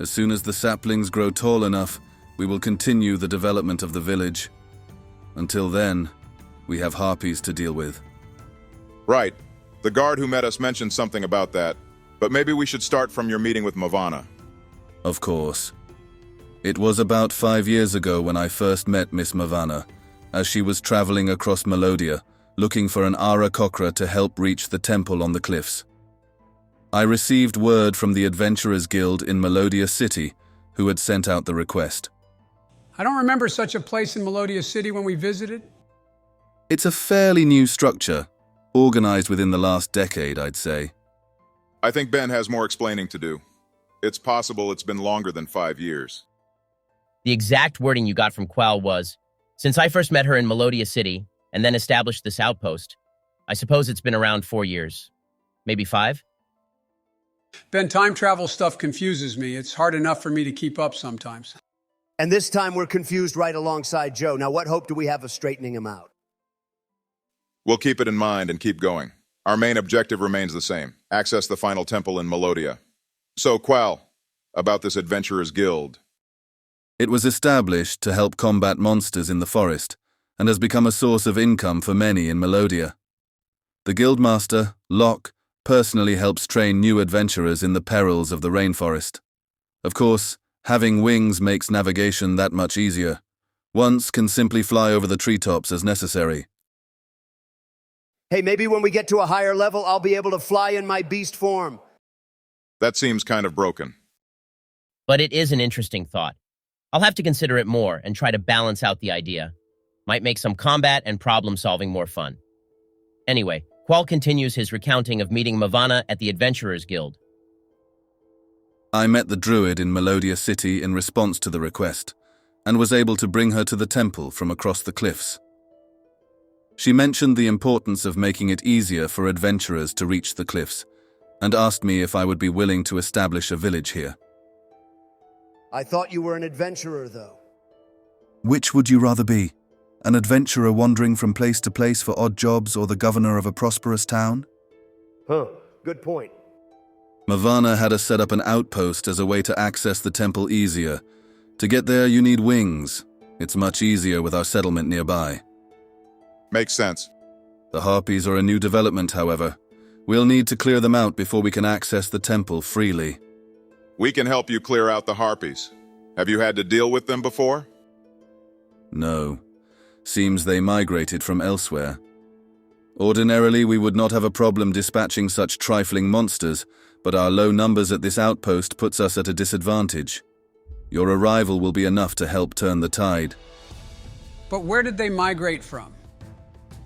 As soon as the saplings grow tall enough, we will continue the development of the village. Until then, we have harpies to deal with. Right. The guard who met us mentioned something about that, but maybe we should start from your meeting with Mavanna. Of course. It was about 5 years ago when I first met Miss Mavana, as she was traveling across Melodia, looking for an Aarakocra to help reach the temple on the cliffs. I received word from the Adventurers Guild in Melodia City, who had sent out the request. I don't remember such a place in Melodia City when we visited. It's a fairly new structure, organized within the last decade, I'd say. I think Ben has more explaining to do. It's possible it's been longer than 5 years. The exact wording you got from Qual was, "Since I first met her in Melodia City and then established this outpost, I suppose it's been around 4 years. Maybe 5? Ben, time travel stuff confuses me. It's hard enough for me to keep up sometimes. And this time we're confused right alongside Joe. Now, what hope do we have of straightening him out? We'll keep it in mind and keep going. Our main objective remains the same: access the final temple in Melodia. So, Qual, about this Adventurers Guild. It was established to help combat monsters in the forest, and has become a source of income for many in Melodia. The guildmaster, Locke, personally helps train new adventurers in the perils of the rainforest. Of course, having wings makes navigation that much easier. Once can simply fly over the treetops as necessary. Hey, maybe when we get to a higher level, I'll be able to fly in my beast form. That seems kind of broken. But it is an interesting thought. I'll have to consider it more and try to balance out the idea. Might make some combat and problem-solving more fun. Anyway, Qual continues his recounting of meeting Mavana at the Adventurers Guild. I met the druid in Melodia City in response to the request, and was able to bring her to the temple from across the cliffs. She mentioned the importance of making it easier for adventurers to reach the cliffs, and asked me if I would be willing to establish a village here. I thought you were an adventurer, though. Which would you rather be? An adventurer wandering from place to place for odd jobs, or the governor of a prosperous town? Good point. Mavana had us set up an outpost as a way to access the temple easier. To get there, you need wings. It's much easier with our settlement nearby. Makes sense. The Harpies are a new development, however. We'll need to clear them out before we can access the temple freely. We can help you clear out the Harpies. Have you had to deal with them before? No. Seems they migrated from elsewhere. Ordinarily, we would not have a problem dispatching such trifling monsters, but our low numbers at this outpost puts us at a disadvantage. Your arrival will be enough to help turn the tide. But where did they migrate from?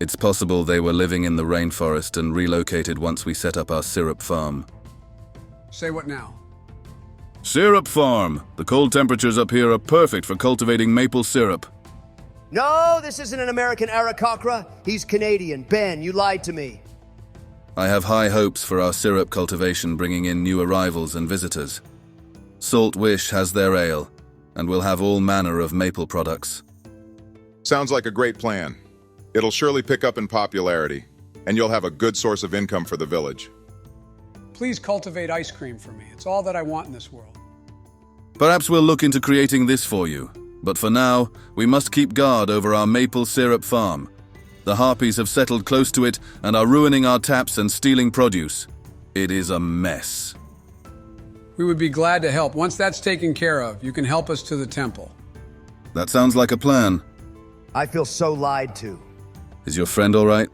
It's possible they were living in the rainforest and relocated once we set up our syrup farm. Say what now? Syrup farm! The cold temperatures up here are perfect for cultivating maple syrup. No, this isn't an American Aarakocra. He's Canadian. Ben, you lied to me. I have high hopes for our syrup cultivation, bringing in new arrivals and visitors. Salt Wish has their ale, and we'll have all manner of maple products. Sounds like a great plan. It'll surely pick up in popularity, and you'll have a good source of income for the village. Please cultivate ice cream for me. It's all that I want in this world. Perhaps we'll look into creating this for you, but for now, we must keep guard over our maple syrup farm. The Harpies have settled close to it and are ruining our taps and stealing produce. It is a mess. We would be glad to help. Once that's taken care of, you can help us to the temple. That sounds like a plan. I feel so lied to. Is your friend all right?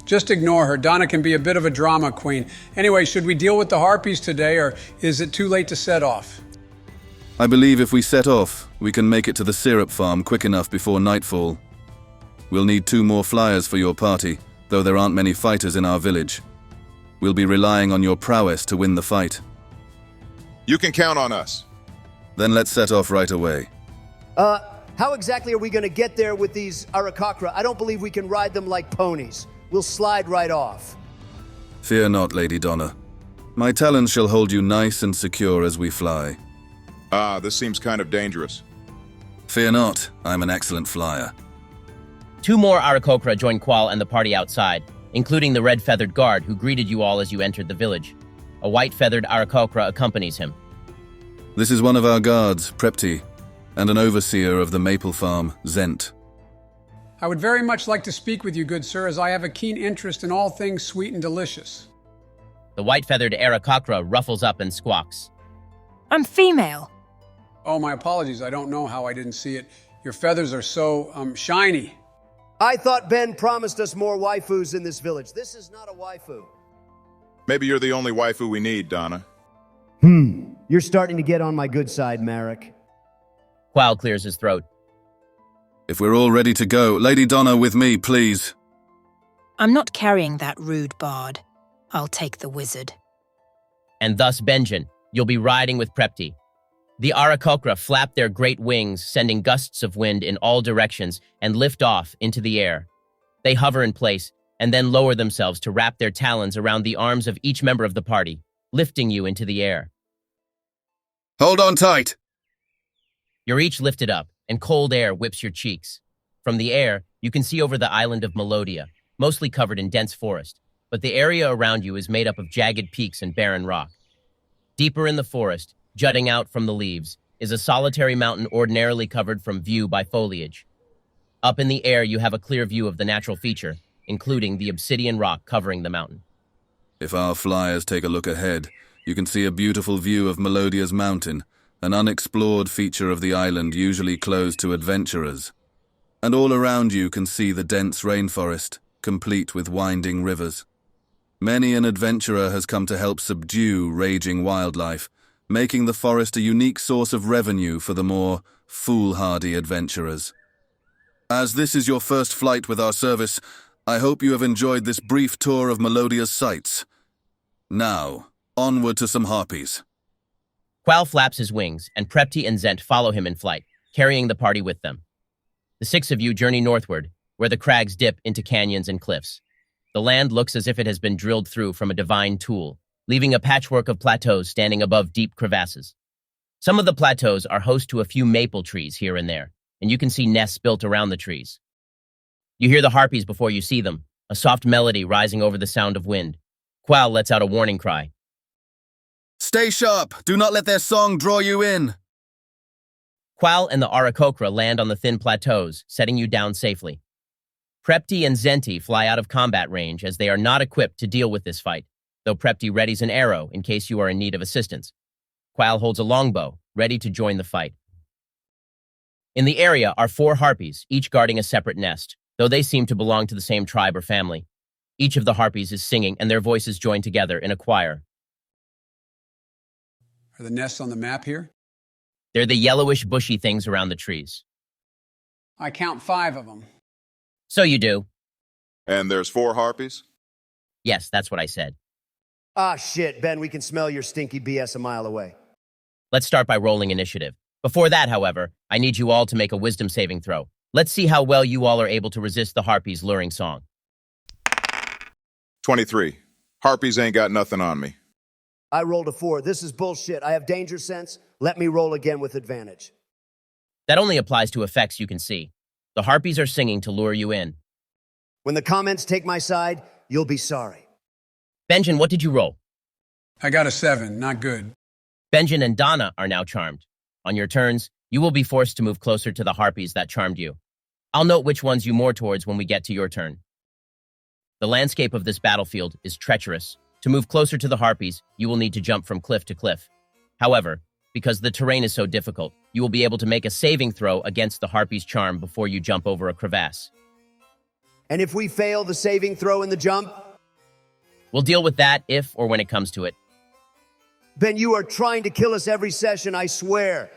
Just ignore her. Donna can be a bit of a drama queen. Anyway, should we deal with the Harpies today, or is it too late to set off? I believe if we set off, we can make it to the syrup farm quick enough before nightfall. We'll need 2 more flyers for your party, though there aren't many fighters in our village. We'll be relying on your prowess to win the fight. You can count on us. Then let's set off right away. How exactly are we going to get there with these Aarakocra? I don't believe we can ride them like ponies. We'll slide right off. Fear not, Lady Donna. My talons shall hold you nice and secure as we fly. This seems kind of dangerous. Fear not, I'm an excellent flyer. 2 more Aarakocra join Qual and the party outside, including the red-feathered guard who greeted you all as you entered the village. A white-feathered Aarakocra accompanies him. This is one of our guards, Platti, and an overseer of the maple farm, Zent. I would very much like to speak with you, good sir, as I have a keen interest in all things sweet and delicious. The white-feathered Aarakocra ruffles up and squawks. I'm female. Oh, my apologies. I don't know how I didn't see it. Your feathers are so, shiny. I thought Ben promised us more waifus in this village. This is not a waifu. Maybe you're the only waifu we need, Donna. You're starting to get on my good side, Marrack. Qual clears his throat. If we're all ready to go, Lady Donna with me, please. I'm not carrying that rude bard. I'll take the wizard. And thus, Benjen, you'll be riding with Platti. The Aarakocra flap their great wings, sending gusts of wind in all directions, and lift off into the air. They hover in place, and then lower themselves to wrap their talons around the arms of each member of the party, lifting you into the air. Hold on tight. You're each lifted up, and cold air whips your cheeks. From the air, you can see over the island of Melodia, mostly covered in dense forest, but the area around you is made up of jagged peaks and barren rock. Deeper in the forest, jutting out from the leaves, is a solitary mountain ordinarily covered from view by foliage. Up in the air, you have a clear view of the natural feature, including the obsidian rock covering the mountain. If our flyers take a look ahead, you can see a beautiful view of Melodia's mountain, an unexplored feature of the island usually closed to adventurers. And all around you can see the dense rainforest, complete with winding rivers. Many an adventurer has come to help subdue raging wildlife, making the forest a unique source of revenue for the more foolhardy adventurers. As this is your first flight with our service, I hope you have enjoyed this brief tour of Melodia's sights. Now, onward to some harpies. Qual flaps his wings, and Platti and Zent follow him in flight, carrying the party with them. The six of you journey northward, where the crags dip into canyons and cliffs. The land looks as if it has been drilled through from a divine tool, leaving a patchwork of plateaus standing above deep crevasses. Some of the plateaus are host to a few maple trees here and there, and you can see nests built around the trees. You hear the harpies before you see them, a soft melody rising over the sound of wind. Qual lets out a warning cry. Stay sharp! Do not let their song draw you in! Qual and the Aarakocra land on the thin plateaus, setting you down safely. Platti and Zenti fly out of combat range as they are not equipped to deal with this fight, though Platti readies an arrow in case you are in need of assistance. Qual holds a longbow, ready to join the fight. In the area are 4 harpies, each guarding a separate nest, though they seem to belong to the same tribe or family. Each of the harpies is singing, and their voices join together in a choir. Are the nests on the map here? They're the yellowish, bushy things around the trees. I count 5 of them. So you do. And there's 4 harpies? Yes, that's what I said. Ah, shit, Ben, we can smell your stinky BS a mile away. Let's start by rolling initiative. Before that, however, I need you all to make a wisdom saving throw. Let's see how well you all are able to resist the harpies' luring song. 23. Harpies ain't got nothing on me. I rolled a 4. This is bullshit. I have danger sense. Let me roll again with advantage. That only applies to effects you can see. The harpies are singing to lure you in. When the comments take my side, you'll be sorry. Benjen, what did you roll? I got a 7, not good. Benjen and Donna are now charmed. On your turns, you will be forced to move closer to the harpies that charmed you. I'll note which ones you more towards when we get to your turn. The landscape of this battlefield is treacherous. To move closer to the harpies, you will need to jump from cliff to cliff. However, because the terrain is so difficult, you will be able to make a saving throw against the harpies' charm before you jump over a crevasse. And if we fail the saving throw in the jump? We'll deal with that if or when it comes to it. Ben, you are trying to kill us every session, I swear.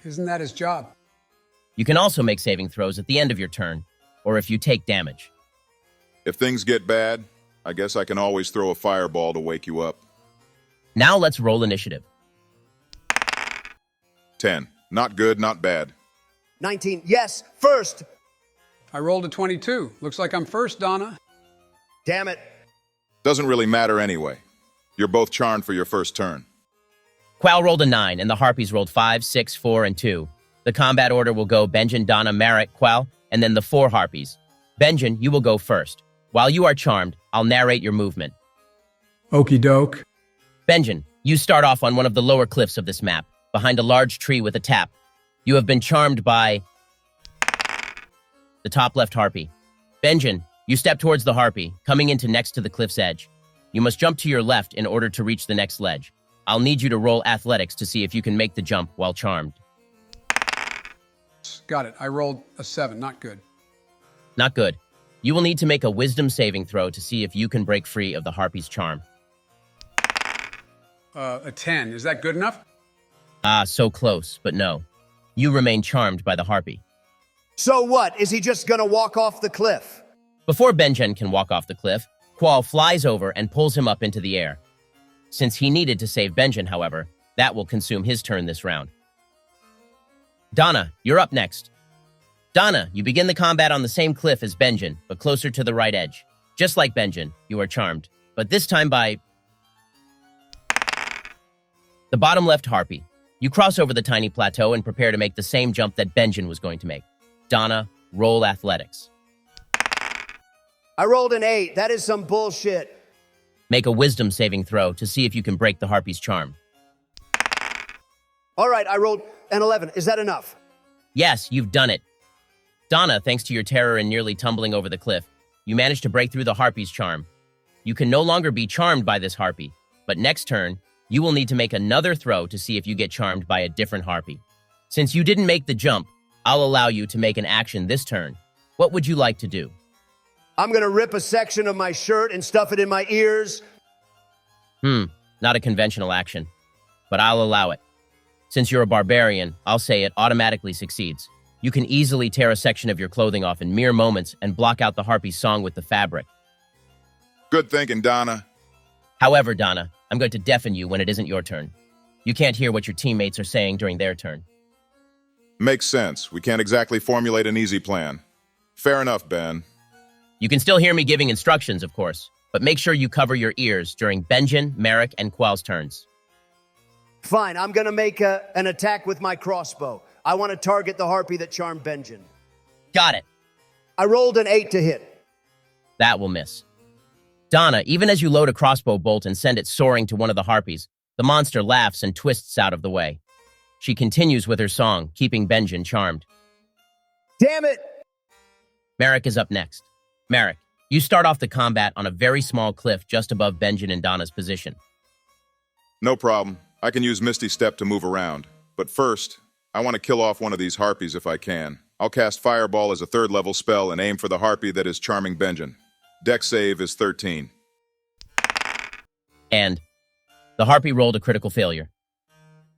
Isn't that his job? You can also make saving throws at the end of your turn, or if you take damage. If things get bad, I guess I can always throw a fireball to wake you up. Now let's roll initiative. 10. Not good, not bad. 19. Yes, first. I rolled a 22. Looks like I'm first, Donna. Damn it. Doesn't really matter anyway. You're both charmed for your first turn. Qual rolled a 9, and the harpies rolled 5, 6, 4, and 2. The combat order will go Benjen, Donna, Marrack, Qual, and then the 4 harpies. Benjen, you will go first. While you are charmed, I'll narrate your movement. Okie doke. Benjen, you start off on one of the lower cliffs of this map, behind a large tree with a tap. You have been charmed by the top left harpy. Benjen, you step towards the harpy, coming into next to the cliff's edge. You must jump to your left in order to reach the next ledge. I'll need you to roll athletics to see if you can make the jump while charmed. Got it. I rolled a 7. Not good. Not good. You will need to make a wisdom saving throw to see if you can break free of the Harpy's charm. A 10. Is that good enough? Ah, so close, but no. You remain charmed by the Harpy. So what? Is he just gonna walk off the cliff? Before Benjen can walk off the cliff, Qual flies over and pulls him up into the air. Since he needed to save Benjen, however, that will consume his turn this round. Donna, you're up next. Donna, you begin the combat on the same cliff as Benjen, but closer to the right edge. Just like Benjen, you are charmed, but this time by the bottom left Harpy. You cross over the tiny plateau and prepare to make the same jump that Benjen was going to make. Donna, roll athletics. I rolled an 8. That is some bullshit. Make a wisdom saving throw to see if you can break the Harpy's charm. All right, I rolled an 11. Is that enough? Yes, you've done it. Donna, thanks to your terror and nearly tumbling over the cliff, you managed to break through the Harpy's charm. You can no longer be charmed by this Harpy, but next turn, you will need to make another throw to see if you get charmed by a different Harpy. Since you didn't make the jump, I'll allow you to make an action this turn. What would you like to do? I'm gonna rip a section of my shirt and stuff it in my ears. Not a conventional action, but I'll allow it. Since you're a barbarian, I'll say it automatically succeeds. You can easily tear a section of your clothing off in mere moments and block out the Harpy's song with the fabric. Good thinking, Donna. However, Donna, I'm going to deafen you when it isn't your turn. You can't hear what your teammates are saying during their turn. Makes sense. We can't exactly formulate an easy plan. Fair enough, Ben. You can still hear me giving instructions, of course, but make sure you cover your ears during Benjen, Merrick, and Qual's turns. Fine, I'm gonna make an attack with my crossbow. I want to target the Harpy that charmed Benjen. Got it. I rolled an 8 to hit. That will miss. Donna, even as you load a crossbow bolt and send it soaring to one of the Harpies, the monster laughs and twists out of the way. She continues with her song, keeping Benjen charmed. Damn it! Merrick is up next. Merrick, you start off the combat on a very small cliff just above Benjen and Donna's position. No problem. I can use Misty Step to move around. But first, I want to kill off one of these Harpies if I can. I'll cast Fireball as a 3rd level spell and aim for the Harpy that is charming Benjen. Dex save is 13. And the Harpy rolled a critical failure.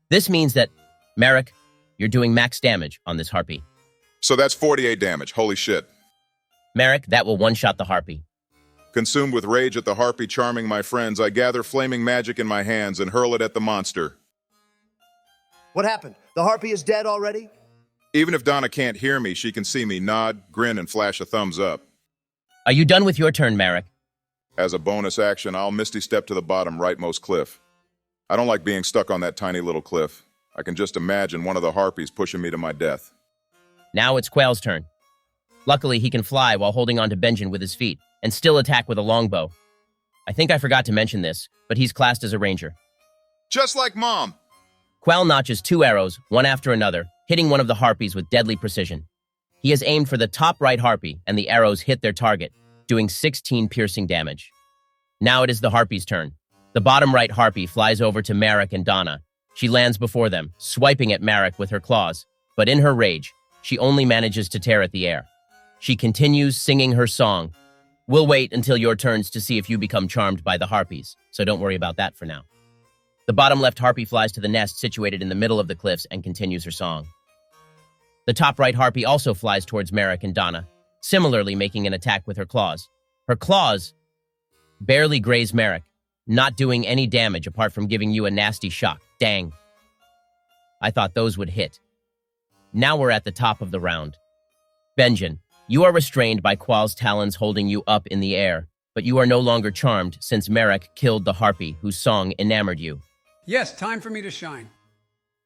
This means that, Merrick, you're doing max damage on this Harpy. So that's 48 damage. Holy shit. Merrick, that will one-shot the Harpy. Consumed with rage at the Harpy charming my friends, I gather flaming magic in my hands and hurl it at the monster. What happened? The Harpy is dead already? Even if Donna can't hear me, she can see me nod, grin, and flash a thumbs up. Are you done with your turn, Merrick? As a bonus action, I'll Misty Step to the bottom rightmost cliff. I don't like being stuck on that tiny little cliff. I can just imagine one of the Harpies pushing me to my death. Now it's Quail's turn. Luckily, he can fly while holding on to Benjen with his feet and still attack with a longbow. I think I forgot to mention this, but he's classed as a ranger. Just like Mom! Quail notches 2 arrows, one after another, hitting one of the Harpies with deadly precision. He has aimed for the top right Harpy, and the arrows hit their target, doing 16 piercing damage. Now it is the Harpy's turn. The bottom right Harpy flies over to Marrack and Donna. She lands before them, swiping at Marrack with her claws, but in her rage, she only manages to tear at the air. She continues singing her song. We'll wait until your turns to see if you become charmed by the Harpies, so don't worry about that for now. The bottom left Harpy flies to the nest situated in the middle of the cliffs and continues her song. The top right Harpy also flies towards Merrick and Donna, similarly making an attack with her claws. Her claws barely graze Merrick, not doing any damage apart from giving you a nasty shock. Dang. I thought those would hit. Now we're at the top of the round. Benjen, you are restrained by Qual's talons holding you up in the air, but you are no longer charmed since Merrick killed the Harpy whose song enamored you. Yes, time for me to shine.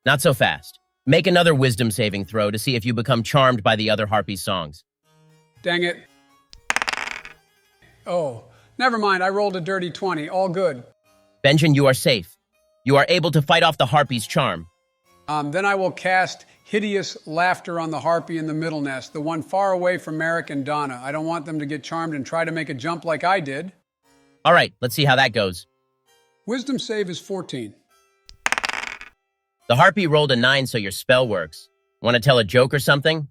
Not so fast. Make another wisdom saving throw to see if you become charmed by the other Harpy's songs. Dang it. Oh, never mind. I rolled a dirty 20. All good. Benjen, you are safe. You are able to fight off the Harpy's charm. Then I will cast Hideous Laughter on the Harpy in the middle nest, the one far away from Merrick and Donna. I don't want them to get charmed and try to make a jump like I did. All right, let's see how that goes. Wisdom save is 14. The Harpy rolled a 9, so your spell works. Want to tell a joke or something?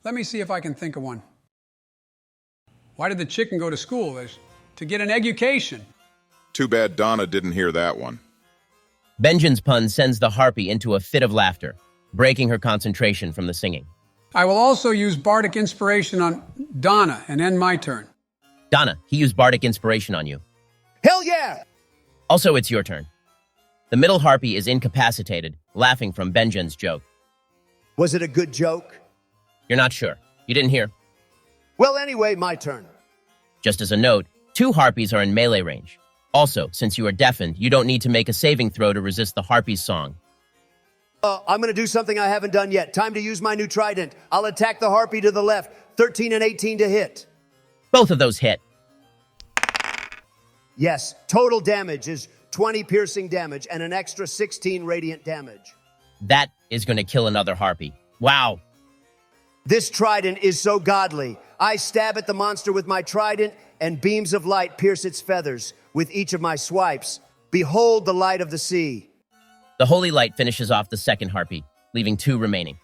Let me see if I can think of one. Why did the chicken go to school? To get an education. Too bad Donna didn't hear that one. Benjamin's pun sends the harpy into a fit of laughter, breaking her concentration from the singing. I will also use bardic inspiration on Donna and end my turn. Donna, he used bardic inspiration on you. Hell yeah! Also, it's your turn. The middle harpy is incapacitated, laughing from Benjamin's joke. Was it a good joke? You're not sure. You didn't hear. Well, anyway, my turn. Just as a note, 2 harpies are in melee range. Also, since you are deafened, you don't need to make a saving throw to resist the harpy's song. I'm going to do something I haven't done yet. Time to use my new trident. I'll attack the harpy to the left. 13 and 18 to hit. Both of those hit. Yes, total damage is 20 piercing damage and an extra 16 radiant damage. That is going to kill another harpy. Wow. This trident is so godly. I stab at the monster with my trident, and beams of light pierce its feathers with each of my swipes. Behold the light of the sea. The holy light finishes off the second harpy, leaving 2 remaining.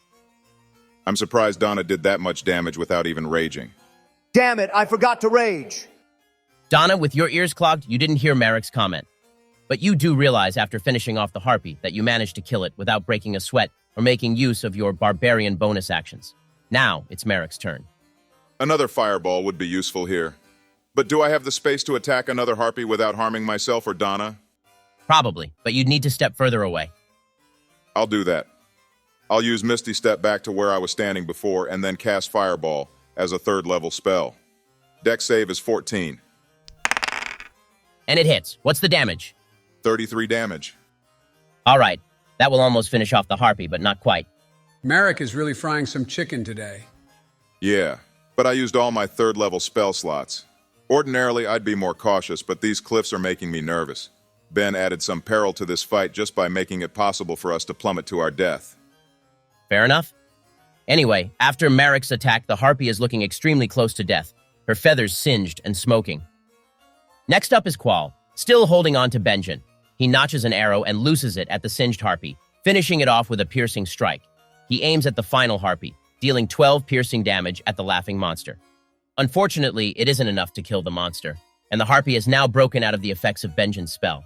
I'm surprised Donna did that much damage without even raging. Damn it, I forgot to rage. Donna, with your ears clogged, you didn't hear Merrick's comment. But you do realize after finishing off the harpy that you managed to kill it without breaking a sweat or making use of your barbarian bonus actions. Now it's Merrick's turn. Another fireball would be useful here. But do I have the space to attack another harpy without harming myself or Donna? Probably, but you'd need to step further away. I'll do that. I'll use Misty Step back to where I was standing before and then cast Fireball as a 3rd level spell. Dex save is 14. And it hits. What's the damage? 33 damage. All right, that will almost finish off the harpy, but not quite. Merrick is really frying some chicken today. Yeah, but I used all my 3rd level spell slots. Ordinarily, I'd be more cautious, but these cliffs are making me nervous. Ben added some peril to this fight just by making it possible for us to plummet to our death. Fair enough. Anyway, after Merrick's attack, the harpy is looking extremely close to death, her feathers singed and smoking. Next up is Qual, still holding on to Benjamin. He notches an arrow and looses it at the singed harpy, finishing it off with a piercing strike. He aims at the final harpy, dealing 12 piercing damage at the laughing monster. Unfortunately, it isn't enough to kill the monster, and the harpy is now broken out of the effects of Benjamin's spell.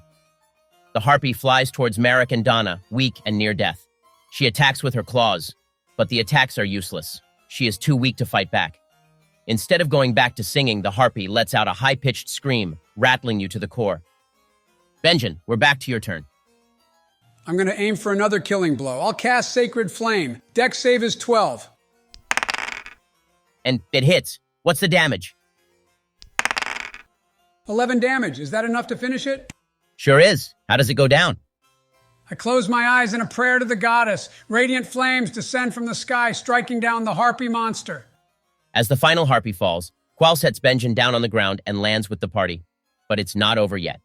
The harpy flies towards Marrack and Donna, weak and near death. She attacks with her claws, but the attacks are useless. She is too weak to fight back. Instead of going back to singing, the harpy lets out a high-pitched scream, rattling you to the core. Benjamin, we're back to your turn. I'm going to aim for another killing blow. I'll cast Sacred Flame. Dex save is 12. And it hits. What's the damage? 11 damage. Is that enough to finish it? Sure is. How does it go down? I close my eyes in a prayer to the goddess. Radiant flames descend from the sky, striking down the harpy monster. As the final harpy falls, Qual sets Benjamin down on the ground and lands with the party. But it's not over yet.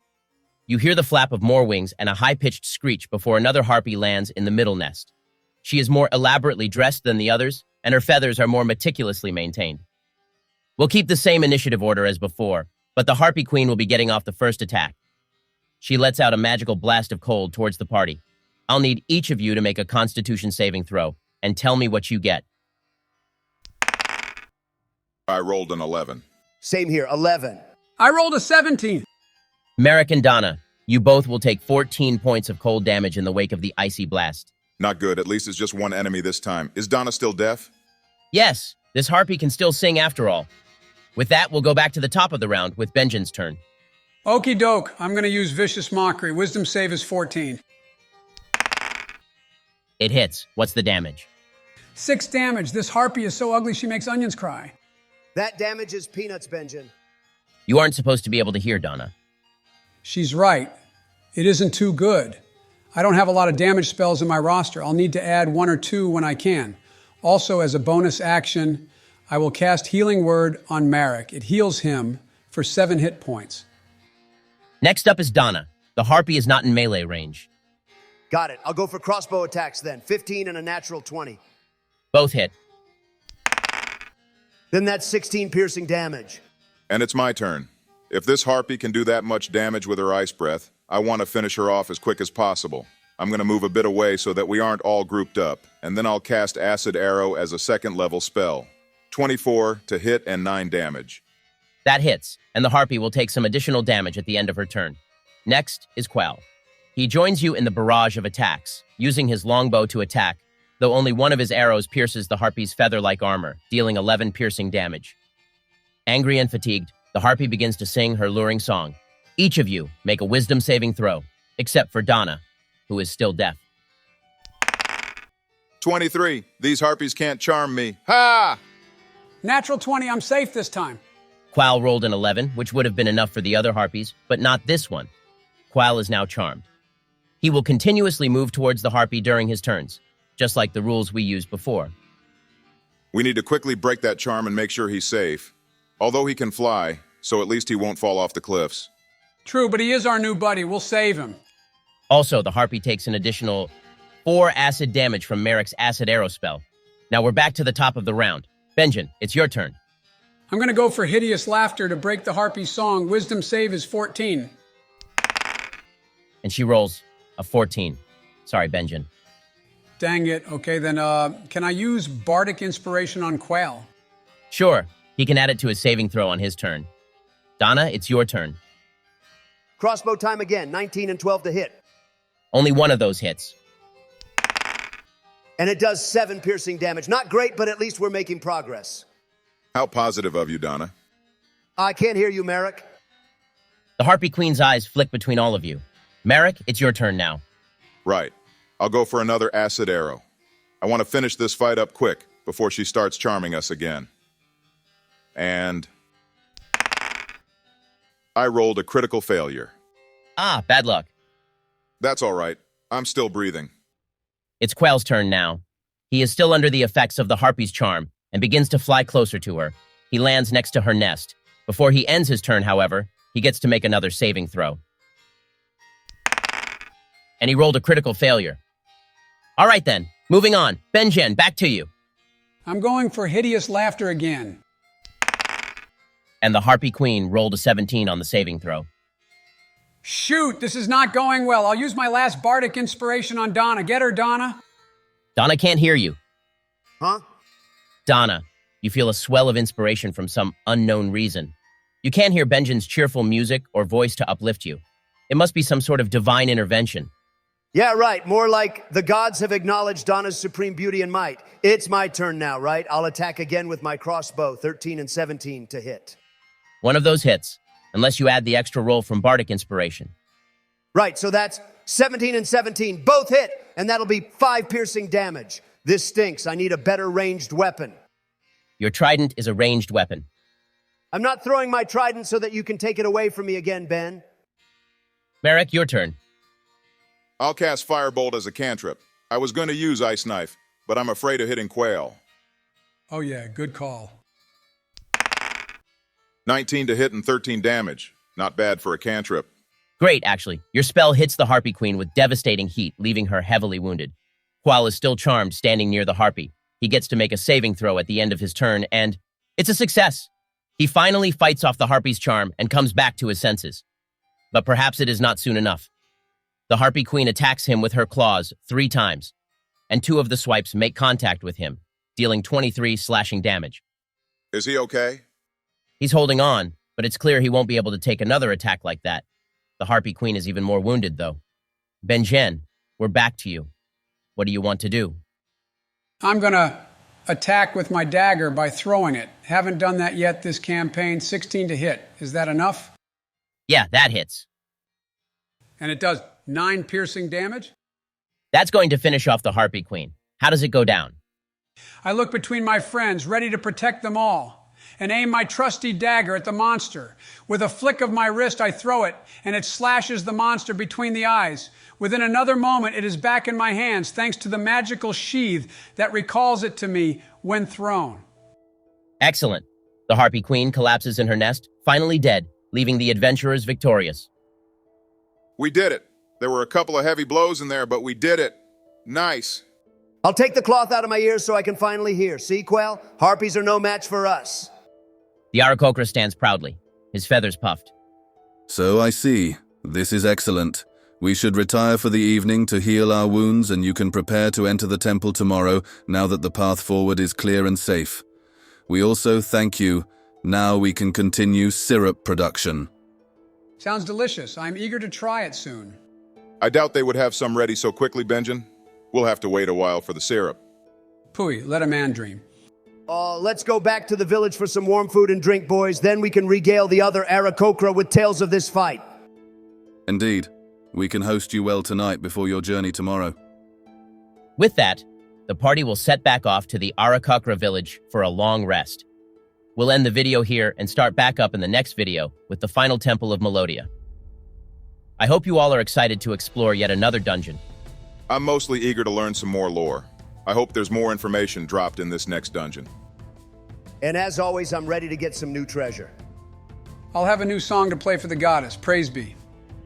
You hear the flap of more wings and a high-pitched screech before another harpy lands in the middle nest. She is more elaborately dressed than the others, and her feathers are more meticulously maintained. We'll keep the same initiative order as before, but the harpy queen will be getting off the first attack. She lets out a magical blast of cold towards the party. I'll need each of you to make a Constitution saving throw, and tell me what you get. I rolled an 11. Same here, 11. I rolled a 17. Merrick and Donna, you both will take 14 points of cold damage in the wake of the icy blast. Not good. At least it's just one enemy this time. Is Donna still deaf? Yes, this harpy can still sing after all. With that, we'll go back to the top of the round with Benjamin's turn. Okie doke. I'm going to use Vicious Mockery. Wisdom save is 14. It hits. What's the damage? 6 damage. This harpy is so ugly she makes onions cry. That damage is peanuts, Benjamin. You aren't supposed to be able to hear Donna. She's right. It isn't too good. I don't have a lot of damage spells in my roster. I'll need to add 1 or 2 when I can. Also, as a bonus action, I will cast Healing Word on Marrack. It heals him for 7 hit points. Next up is Donna. The harpy is not in melee range. Got it. I'll go for crossbow attacks then. 15 and a natural 20. Both hit. Then that's 16 piercing damage. And it's my turn. If this harpy can do that much damage with her ice breath, I want to finish her off as quick as possible. I'm going to move a bit away so that we aren't all grouped up, and then I'll cast Acid Arrow as a second-level spell. 24 to hit and 9 damage. That hits, and the Harpy will take some additional damage at the end of her turn. Next is Quell. He joins you in the barrage of attacks, using his longbow to attack, though only one of his arrows pierces the Harpy's feather-like armor, dealing 11 piercing damage. Angry and fatigued, the Harpy begins to sing her luring song. Each of you make a wisdom saving throw, except for Donna, who is still deaf. 23. These Harpies can't charm me. Ha! Natural 20, I'm safe this time. Qual rolled an 11, which would have been enough for the other Harpies, but not this one. Qual is now charmed. He will continuously move towards the Harpy during his turns, just like the rules we used before. We need to quickly break that charm and make sure he's safe. Although he can fly, so at least he won't fall off the cliffs. True, but he is our new buddy. We'll save him. Also, the Harpy takes an additional 4 acid damage from Merrick's Acid Arrow spell. Now we're back to the top of the round. Benjen, it's your turn. I'm going to go for Hideous Laughter to break the Harpy's song. Wisdom save is 14. And she rolls a 14. Sorry, Benjen. Dang it. Okay, then can I use Bardic Inspiration on Quail? Sure, he can add it to his saving throw on his turn. Donna, it's your turn. Crossbow time again, 19 and 12 to hit. Only one of those hits. And it does 7 piercing damage. Not great, but at least we're making progress. How positive of you, Donna. I can't hear you, Merrick. The Harpy Queen's eyes flick between all of you. Merrick, it's your turn now. Right. I'll go for another Acid Arrow. I want to finish this fight up quick before she starts charming us again. And I rolled a critical failure. Ah, bad luck. That's all right. I'm still breathing. It's Quell's turn now. He is still under the effects of the Harpy's charm and begins to fly closer to her. He lands next to her nest. Before he ends his turn, however, he gets to make another saving throw. And he rolled a critical failure. All right then, moving on. Benjen, back to you. I'm going for Hideous Laughter again. And the Harpy Queen rolled a 17 on the saving throw. Shoot, this is not going well. I'll use my last Bardic Inspiration on Donna. Get her, Donna. Donna can't hear you. Huh? Donna, you feel a swell of inspiration from some unknown reason. You can't hear Benjen's cheerful music or voice to uplift you. It must be some sort of divine intervention. Yeah, right. More like the gods have acknowledged Donna's supreme beauty and might. It's my turn now, right? I'll attack again with my crossbow, 13 and 17 to hit. One of those hits, unless you add the extra roll from Bardic Inspiration. Right, so that's 17 and 17. Both hit, and that'll be 5 piercing damage. This stinks. I need a better ranged weapon. Your trident is a ranged weapon. I'm not throwing my trident so that you can take it away from me again, Ben. Merrick, your turn. I'll cast Firebolt as a cantrip. I was going to use Ice Knife, but I'm afraid of hitting Quail. Oh yeah, good call. 19 to hit and 13 damage. Not bad for a cantrip. Great, actually. Your spell hits the Harpy Queen with devastating heat, leaving her heavily wounded. Qual is still charmed, standing near the Harpy. He gets to make a saving throw at the end of his turn, and it's a success. He finally fights off the Harpy's charm and comes back to his senses. But perhaps it is not soon enough. The Harpy Queen attacks him with her claws 3 times, and 2 of the swipes make contact with him, dealing 23 slashing damage. Is he okay? He's holding on, but it's clear he won't be able to take another attack like that. The Harpy Queen is even more wounded, though. Benjen, we're back to you. What do you want to do? I'm going to attack with my dagger by throwing it. Haven't done that yet this campaign. 16 to hit. Is that enough? Yeah, that hits. And it does 9 piercing damage? That's going to finish off the Harpy Queen. How does it go down? I look between my friends, ready to protect them all, and aim my trusty dagger at the monster. With a flick of my wrist, I throw it, and it slashes the monster between the eyes. Within another moment, it is back in my hands, thanks to the magical sheath that recalls it to me when thrown. Excellent. The Harpy Queen collapses in her nest, finally dead, leaving the adventurers victorious. We did it. There were a couple of heavy blows in there, but we did it. Nice. I'll take the cloth out of my ears so I can finally hear. See, Quail? Harpies are no match for us. The Aarakocra stands proudly, his feathers puffed. So I see. This is excellent. We should retire for the evening to heal our wounds, and you can prepare to enter the temple tomorrow, now that the path forward is clear and safe. We also thank you. Now we can continue syrup production. Sounds delicious. I'm eager to try it soon. I doubt they would have some ready so quickly, Benjamin. We'll have to wait a while for the syrup. Pooey, let a man dream. Let's go back to the village for some warm food and drink, boys. Then we can regale the other Aarakocra with tales of this fight. Indeed. We can host you well tonight before your journey tomorrow. With that, the party will set back off to the Aarakocra village for a long rest. We'll end the video here and start back up in the next video with the final temple of Melodia. I hope you all are excited to explore yet another dungeon. I'm mostly eager to learn some more lore. I hope there's more information dropped in this next dungeon. And as always, I'm ready to get some new treasure. I'll have a new song to play for the goddess. Praise be.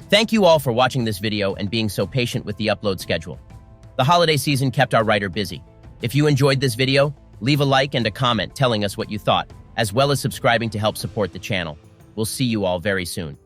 Thank you all for watching this video and being so patient with the upload schedule. The holiday season kept our writer busy. If you enjoyed this video, leave a like and a comment telling us what you thought, as well as subscribing to help support the channel. We'll see you all very soon.